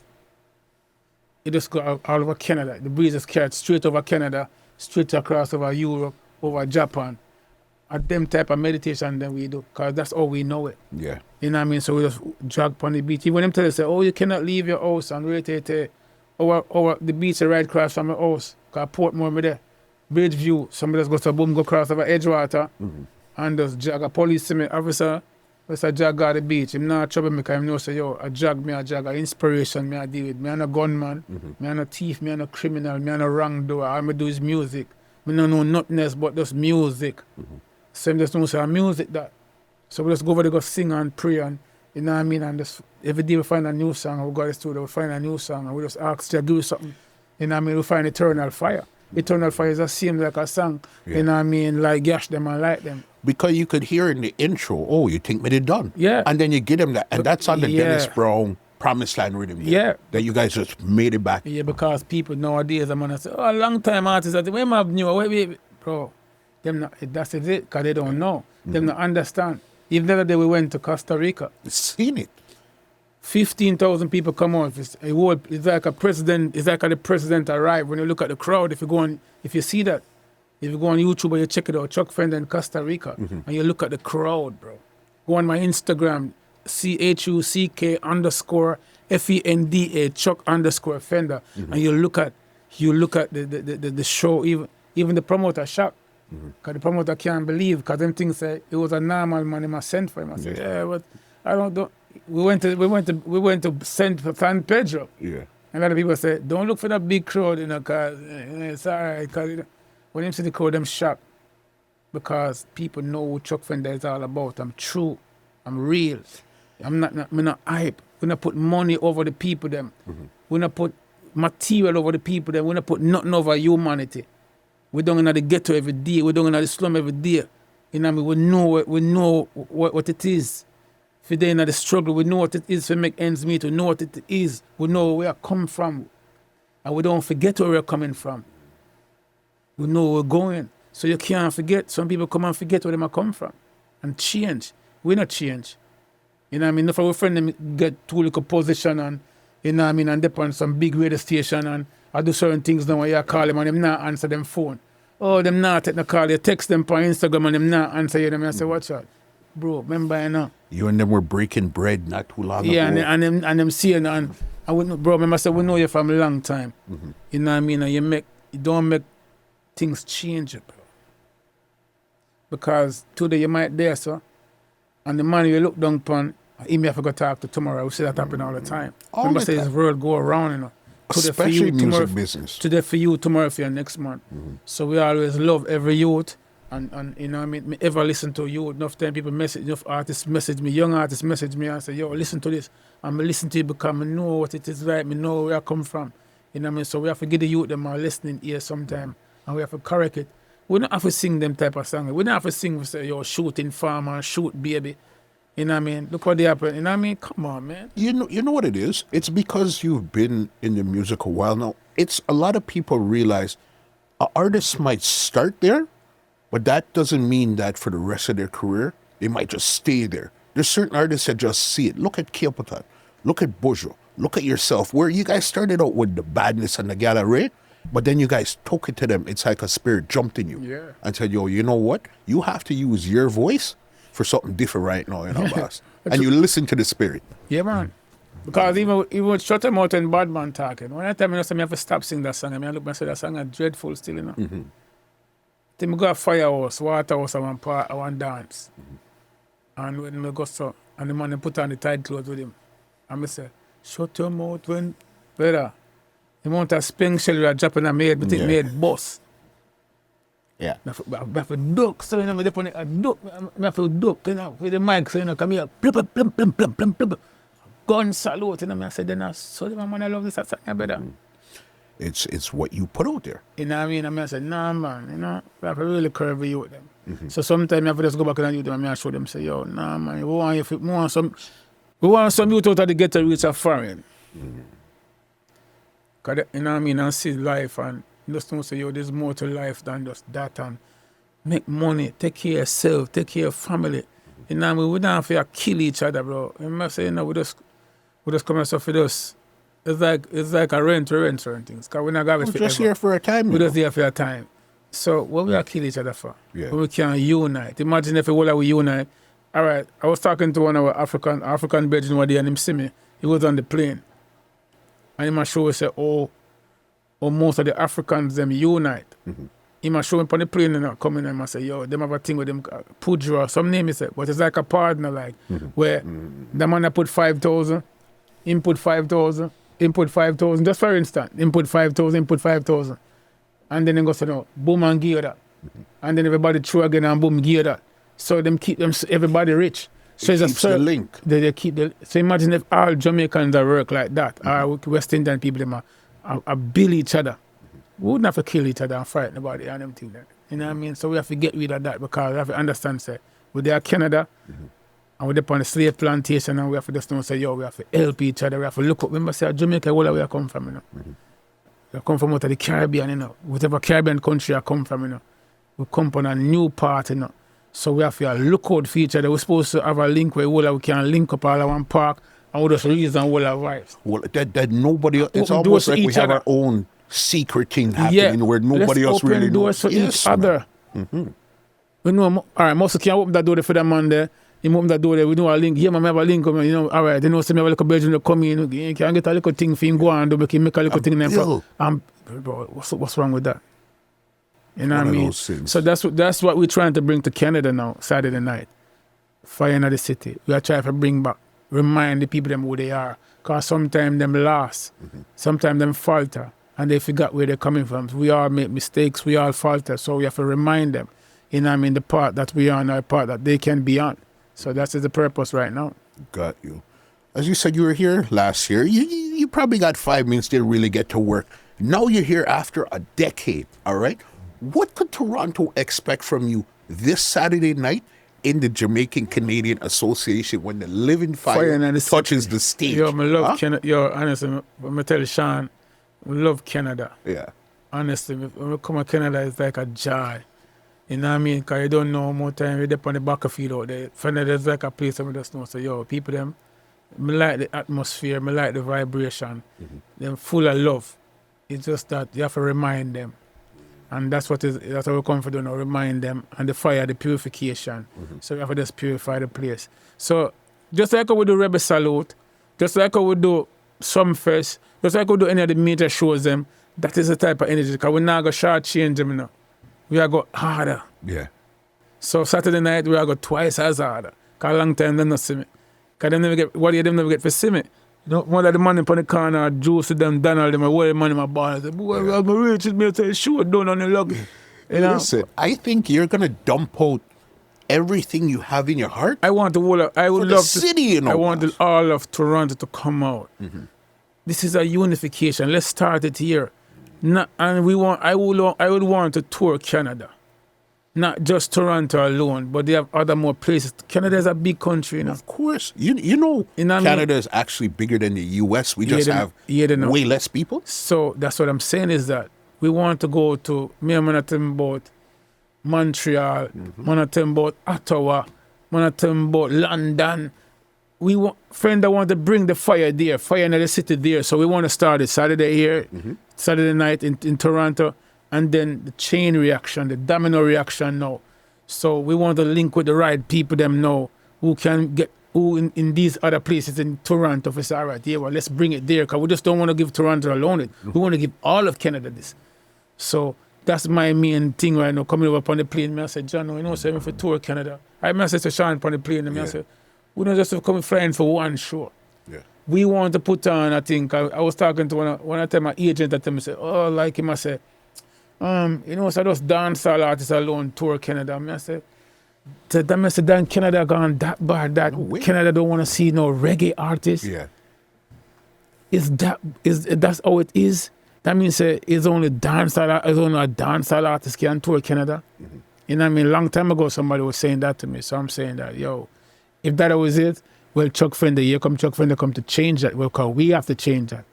just go all over Canada. The breeze is carried straight over Canada, straight across over Europe, over Japan. At them type of meditation that we do, because that's all we know it. Yeah. You know what I mean? So we just jog on the beach. Even them tell us, oh, you cannot leave your house and rotate over the beach right across from your house. Because Portmore me there. Bridgeview, somebody just goes to boom, go across over Edgewater and just jog. A police see me, officer, just a jog at the beach. I'm not trouble me because I know say, yo, a jog, a inspiration me I deal with. Me I'm a gunman, me I'm a thief, me I'm a criminal, me I'm a wrongdoer. All I do is music. Me don't know nothing else but just music. Same just know say music that. So we just go over there, go sing and pray and, you know what I mean? And just every day we find a new song, we go to the studio, we find a new song and we just ask to do something. You know what I mean? We find Eternal Fire. Eternal Fire is the same like a song, you know what I mean? Like Gash Dem and like them. Because you could hear in the intro, oh, you think me they done. Yeah. And then you get them that, and that's on the Dennis Brown Promised Land rhythm. Yeah. That you guys just made it back. Yeah, because people nowadays, I'm going to say, oh, a long time artists, where am I new? Wait, bro. Them not, that's it, because they don't know. Them not understand. Even the other day we went to Costa Rica. Seen it. 15,000 people come out. It's like a president. It's like the president arrived. When you look at the crowd, if you see that, if you go on YouTube or you check it out, Chuck Fenda in Costa Rica, and you look at the crowd, bro. Go on my Instagram, CHUCK_FENDA, Chuck_Fenda, and you look at the show. Even the promoter shocked. Because the promoter can't believe, because them things say it was a normal man him sent for him. I said, but I don't. We went to San Pedro. Yeah. A lot of people say, don't look for that big crowd, you know, because it's all right. Because you know, when you see the crowd, them shocked. Because people know what Chuck Fender is all about. I'm true. I'm real. I'm not hype. We not put money over the people them. We not put material over the people them. We not put nothing over humanity. We don't in the ghetto every day. We don't in the slum every day. You know what I mean? We know what it is. If you're in the struggle, we know what it is to make ends meet. We know what it is. We know where we come from. And we don't forget where we're coming from. We know where we're going. So you can't forget. Some people come and forget where they come from. And change. We not change. You know what I mean? If our friend them get too little position and, you know what I mean, and they on some big radio station and I do certain things now where you call them and them not answer them phone. Oh, them not take the call. You text them on Instagram and them not answer you. Them and I say, watch out. Bro, remember you know. You and them were breaking bread not too long ago. Yeah, and them saying and I wouldn't, bro, remember I said we know you from a long time. You know what I mean? And you don't make things change, bro. Because today you might there, sir. And the man you look down upon, he may have to go talk to tomorrow. We see that happen all the time. Remember I say this world go around, you know. Today Especially for you, music tomorrow, business. Today for you, tomorrow for your next month. So we always love every youth. And you know what I mean? Me ever listen to you. Enough time people message, enough artists message me, young artists message me and say, yo, listen to this. And I listen to it because I know what it is like. I know where I come from. You know what I mean? So we have to give the youth them a listening ear sometime. And we have to correct it. We don't have to sing them type of song. We don't have to sing, we say, yo, shooting farmer, shoot baby. You know what I mean? Look what they happen. You know what I mean? Come on, man. You know what it is? It's because you've been in the music a while now. It's a lot of people realize artists might start there, but that doesn't mean that for the rest of their career, they might just stay there. There's certain artists that just see it. Look at Keopatat. Look at Bojo. Look at yourself. Where you guys started out with the badness and the gallery, but then you guys took it to them. It's like a spirit jumped in you and said, yo, you know what? You have to use your voice for something different right now, you know, boss. And you listen to the spirit. Yeah, man. Because even shut them out and bad man talking. When I tell me, I have to stop singing that song. I look and say that song is dreadful still, you know. Then I go to firehouse, waterhouse, and one dance. And when I go so, and the man put on the tight clothes with him. And I say, shut your mouth when, brother. The amount of spring shell we are dropping and made, but it made boss. Yeah. I have to duck, so you know, I have to duck, you know, with the mic, so you know, come here, plum, plum, plum, plum, plum, plum, plum. Gun salute, you know, I said, then I saw the man, I love this, I better. It's what you put out there. You know what I mean? I said, nah, man, you know, we have to really curve you with them. So sometimes I have to just go back and do them, and I show them, say, yo, nah, man, we want some youth out of the ghetto reach a foreign. Cause you know what I mean, and see life and just don't say, yo, there's more to life than just that and make money, take care of yourself, take care of family. You know what I mean? We don't have to kill each other, bro. You know, say, you know, we just come and stuff with us. It's like a rent certain things. Cause we're not going to just here for a time. We're just here for a time. So what we are kill each other for? Yeah. When we can unite. Imagine if we unite. All right, I was talking to one of our African brethren one day and him see me. He was on the plane. And he must show us say, oh, most of the Africans them unite. He must show him on the plane and coming and say, yo, them have a thing with them Pudra, some name he said, but it's like a partner like where the man that put 5,000, input 5,000, input 5,000, just for instance, input 5,000, input 5,000. And then they go say no, boom and gear that. And then everybody throw again and boom gear that. So them keep them everybody rich. So it keeps the link. They keep the. So imagine if all Jamaicans that work like that, or West Indian people them are build each other. We wouldn't have to kill each other and fight nobody and them things. You know what I mean? So we have to get rid of that because we have to understand say we're there Canada and we're upon the slave plantation and we have to just know say yo, we have to help each other, we have to look up. Remember say Jamaica where we come from, you know. We come from out of the Caribbean, you know. Whatever Caribbean country I come from, you know. We come from a new part, you know. So we have to look out for each other. We're supposed to have a link where we can link up all of one park and we just reason all our vibes. Well, that nobody, it's almost like we have our own secret thing happening where nobody else really knows. Let's open doors for each other. We know, all right, most can open that door for that man there. You open that door there, we know a link. Yeah, man, we have a link, you know, all right, they know some have a little bedroom to come in. You can get a little thing for him, go on, we can make a little thing there. Bro, what's wrong with that? You know what I mean? So that's what we're trying to bring to Canada now, Saturday night. Fire in the city. We are trying to bring back remind the people them who they are. Because sometimes them lost, sometimes them falter, and they forgot where they're coming from. We all make mistakes, we all falter, so we have to remind them, you know what I mean, the part that we are on, our part that they can be on. So that's the purpose right now. Got you. As you said, you were here last year. You probably got 5 minutes to really get to work. Now you're here after a decade, all right? What could Toronto expect from you this Saturday night in the Jamaican Canadian Association when the living fire touches the stage? Yo, I love Canada. Yo, honestly, when I tell you, Sean, we love Canada. Yeah. Honestly, when we come to Canada, it's like a joy. You know what I mean? Because you don't know how much time you're up on the battlefield out there. Fenda is like a place that we just know. So, yo, people, them, me like the atmosphere, me like the vibration. Them full of love. It's just that you have to remind them. And that's what we come for doing, remind them. And the fire, the purification. So we have to just purify the place. So just like we do Rebel Salute, just like we do Sumfest, just like we do any of the major shows them, that is the type of energy. Because we're not going to shortchange them, you know. We are go harder. Yeah. So Saturday night, we are go twice as harder. Because a long time they not see me. Because they never get, what do them never get for see me? You know, one of the money up on the corner, Juice them, Donald, them, where the money in my bar. I said, boy, I'm rich, it's me, I say, sure, done on the log. You know? Listen, I think you're going to dump out everything you have in your heart. I want the whole, I would for love the city, you know. I want all of Toronto to come out. This is a unification. Let's start it here. Not, and I would want to tour Canada. Not just Toronto alone, but they have other more places. Canada is a big country, you know. Of course. You know Canada is actually bigger than the US. We just have way less people. So that's what I'm saying is that we want to go to, me and Manhattan about Montreal, Manhattan about Ottawa, Manhattan about London. Fender want to bring the fire there, fire in the city there. So we want to start it Saturday here, Saturday night in Toronto. And then the chain reaction, the domino reaction now. So we want to link with the right people them now who can get, who in these other places in Toronto, for say, all right, yeah, well, let's bring it there because we just don't want to give Toronto alone it. We want to give all of Canada this. So that's my main thing right now, coming over upon the plane. I said, John, you know, say for tour Canada. I said to Sean upon the plane, and I said, we don't just come flying for one show. Yeah. We want to put on, I think, I was talking to one of my agent at them, I said, oh, like him, I said, you know, so those dancehall artists alone tour Canada. I said, Dan Canada gone that bad that Canada don't want to see no reggae artists. Yeah. That's how it is? That means it's only a dancehall artist can tour Canada. You know what I mean? Long time ago somebody was saying that to me. So I'm saying that, yo, if that was it, well, Chuck Fender, here come Chuck Fender come to change that. Well, because we have to change that.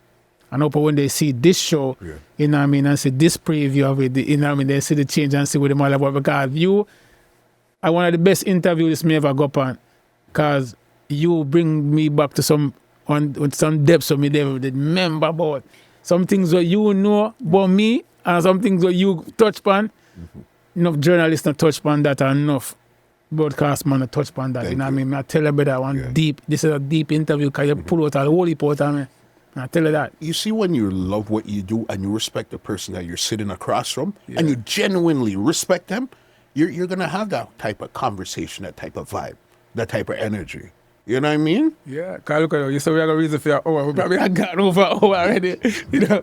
And hope when they see this show, you know what I mean, and see this preview of it, you know what I mean, they see the change and see what them all about. Because you are one of the best interviews me ever go up on. Because you bring me back to some depths of me they remember about. Some things that you know about me and some things that you touch on. Enough journalists not touch on that and enough broadcast man not touch on that. You know what I mean? I tell you about that one deep. This is a deep interview because you pull out a whole heap out of me. I tell you that. You see, when you love what you do and you respect the person that you're sitting across from and you genuinely respect them, you're going to have that type of conversation, that type of vibe, that type of energy. You know what I mean? Yeah. Because look at you. So we have a reason for your hour. We probably have gotten over an hour already. You know?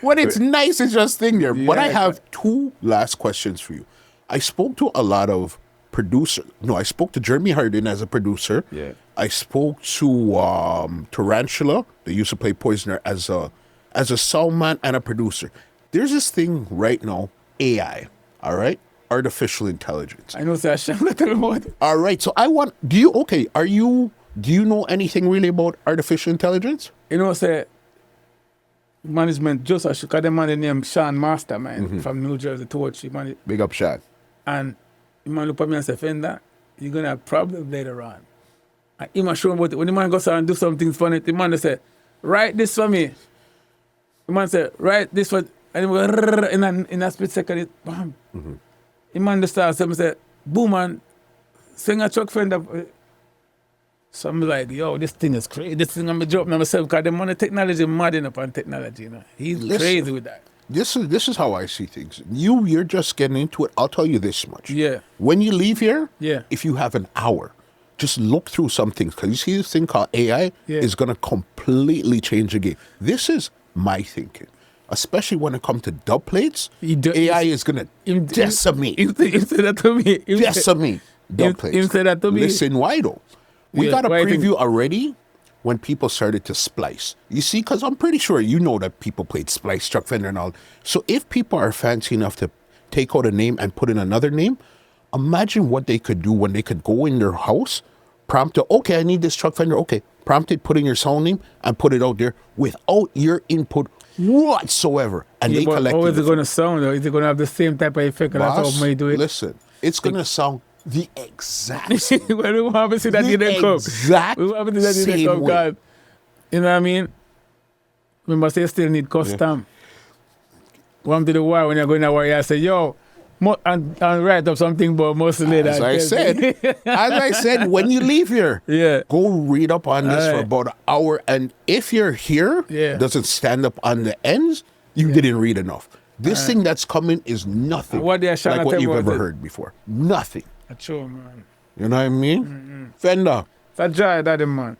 when it's nice, it's just thing there. But I have two last questions for you. I spoke to a lot of producers. No, I spoke to Jeremy Harden as a producer. Yeah. I spoke to Tarantula. They used to play Poisoner as a sound man and a producer. There's this thing right now, AI. All right, artificial intelligence. I know that. All right. So do you know anything really about artificial intelligence? You know, say management just I should the man named Sean Master, man, from New Jersey towards man. Big up, Sean. And the man look at me and say, Fender, you're gonna have problems later on. And he must show him when the man goes out and do something funny, the man say, write this for me. The man say, write this for, and he go, in a split second, it, bam. The man just starts and say, boom, man, sing a Chuck Fender. So I'm like, yo, this thing is crazy. This thing I'm dropping on myself because the money technology mad enough on technology, you know. He's crazy with that. This is how I see things. You're just getting into it. I'll tell you this much. Yeah. When you leave here, if you have an hour just look through some things, because you see this thing called AI is going to completely change the game. This is my thinking. Especially when it comes to dub plates, AI is going to decimate. Decimate dub plates. Listen, why though? We got a preview already when people started to splice. You see, because I'm pretty sure you know that people played splice, Chuck Fender and all. So if people are fancy enough to take out a name and put in another name, imagine what they could do when they could go in their house, prompt it, okay, I need this Chuck Fender, okay, prompt it, put in your sound name, and put it out there without your input whatsoever. And they collect it. How is it going to sound though? Is it going to have the same type of effect? That's how I do it. Listen, it's going to sound the exact same. Well, we want to see that didn't come. Exact we want to see that didn't come, God. You know what I mean? Remember, say you still need custom. One to the war when you're going to war, you say, yo, and write up something about muscle later. As I said, when you leave here, go read up on this for about an hour. And if your hair doesn't stand up on the ends, you didn't read enough. This thing that's coming is nothing like what you've ever heard before. Nothing. True, man. You know what I mean? Fenda. That's Jah, daddy, man.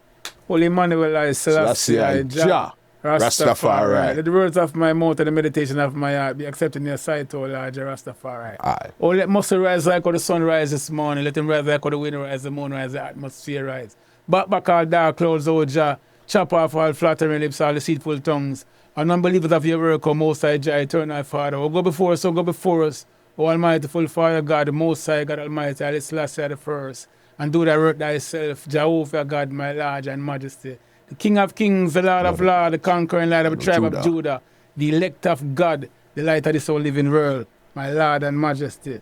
Holy Emmanuel, Selassie, Jah. Rastafari. Let the words of my mouth and the meditation of my heart be accepted in your sight, O Lord, Rastafari. Aye. Oh, let muscle rise like how the sun rise this morning. Let him rise like how the wind rise, the moon rise, the atmosphere rise. Back all dark clouds, O Jah. Chop off all flattering lips, all deceitful tongues. And unbelievers of your work, O Most High Jah, eternal Father. O go before us, O go before us. O Almighty, full fire God, the Most High God Almighty, Haile Selassie the first. And do thy work thyself, Jehovah God, my Lord and Majesty. The King of Kings, the Lord of Lords, the conquering Light of the tribe of Judah, the elect of God, the light of this whole living world, my Lord and Majesty.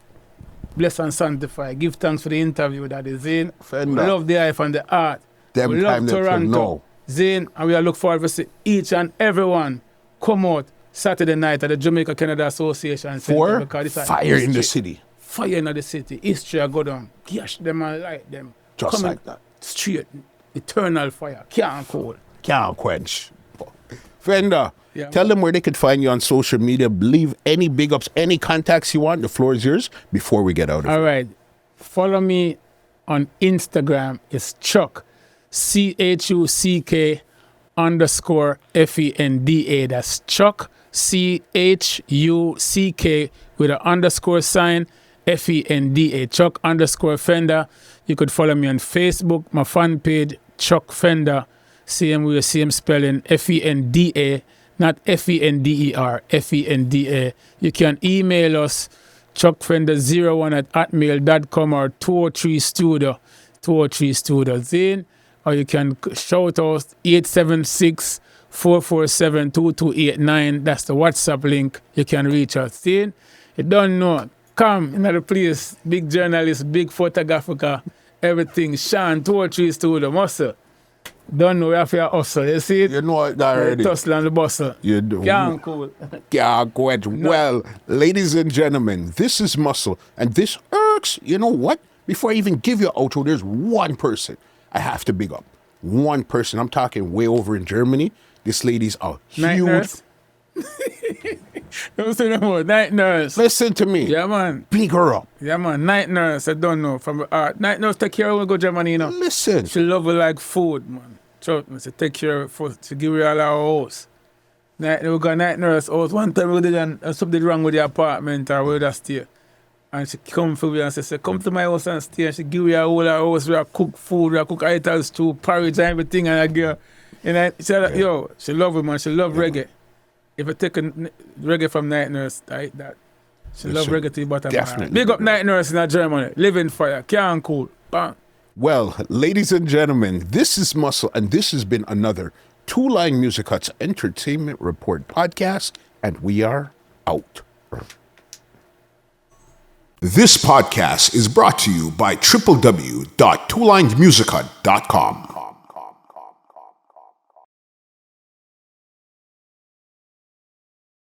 Bless and sanctify. Give thanks for the interview that is in. Fender. We love the eye and the art. Them we love Toronto. Zane, and we look forward to see each and everyone come out Saturday night at the Jamaica Canada Association for fire in the city. Fire in the city. History go down. Gash them and light them. Just coming like that. Straight. Eternal fire. Can't cool. Can't quench. Fenda, tell them where they could find you on social media. Leave any big ups, any contacts you want. The floor is yours before we get out of here. All right. Follow me on Instagram. It's Chuck, CHUCK _FENDA. That's Chuck, CHUCK with an underscore sign, FENDA. Chuck _Fender. You could follow me on Facebook, my fan page, Chuck Fender, same way, same spelling, FENDA, not FENDER, FENDA. You can email us, chuckfender01@hotmail.com or 203studio, 203studio. Then, or you can shout us 876-447-2289. That's the WhatsApp link. You can reach us. Then, you don't know. Come in the place, big journalist, big photographer, everything. Sean, 203 Studio, muscle. Don't know if you're hustle, you see it? You know it already. Tussle and the bustle. You do. Can't cool. Can't quench. No. Well, ladies and gentlemen, this is Muscle, and this irks. You know what? Before I even give you an outro, there's one person I have to big up. One person. I'm talking way over in Germany. This lady's a huge... Don't say no more. Night Nurse. Listen to me. Yeah, man. Big her up. Yeah, man. Night Nurse. I don't know. From Night Nurse take care of her go Germany, you know. Listen. She love her like food, man. Trust me. She take care of her. She give her all our house. We got Night Nurse house. One time we did something wrong with the apartment or where that stay. And she come for me and say, come to my house and stay. And she give me all our house. We cook food. We cook items too, porridge and everything. And I give her. And I said, yo, she love it, man. She love reggae. If I take a reggae from Night Nurse, like that, she love reggae to the bottom. Definitely. Big up Night Nurse in Germany. Living fire. Can't cool. Bang. Well, ladies and gentlemen, this is Muscle, and this has been another Two Line Music Hut's Entertainment Report podcast, and we are out. This podcast is brought to you by www.twolinemusichut.com.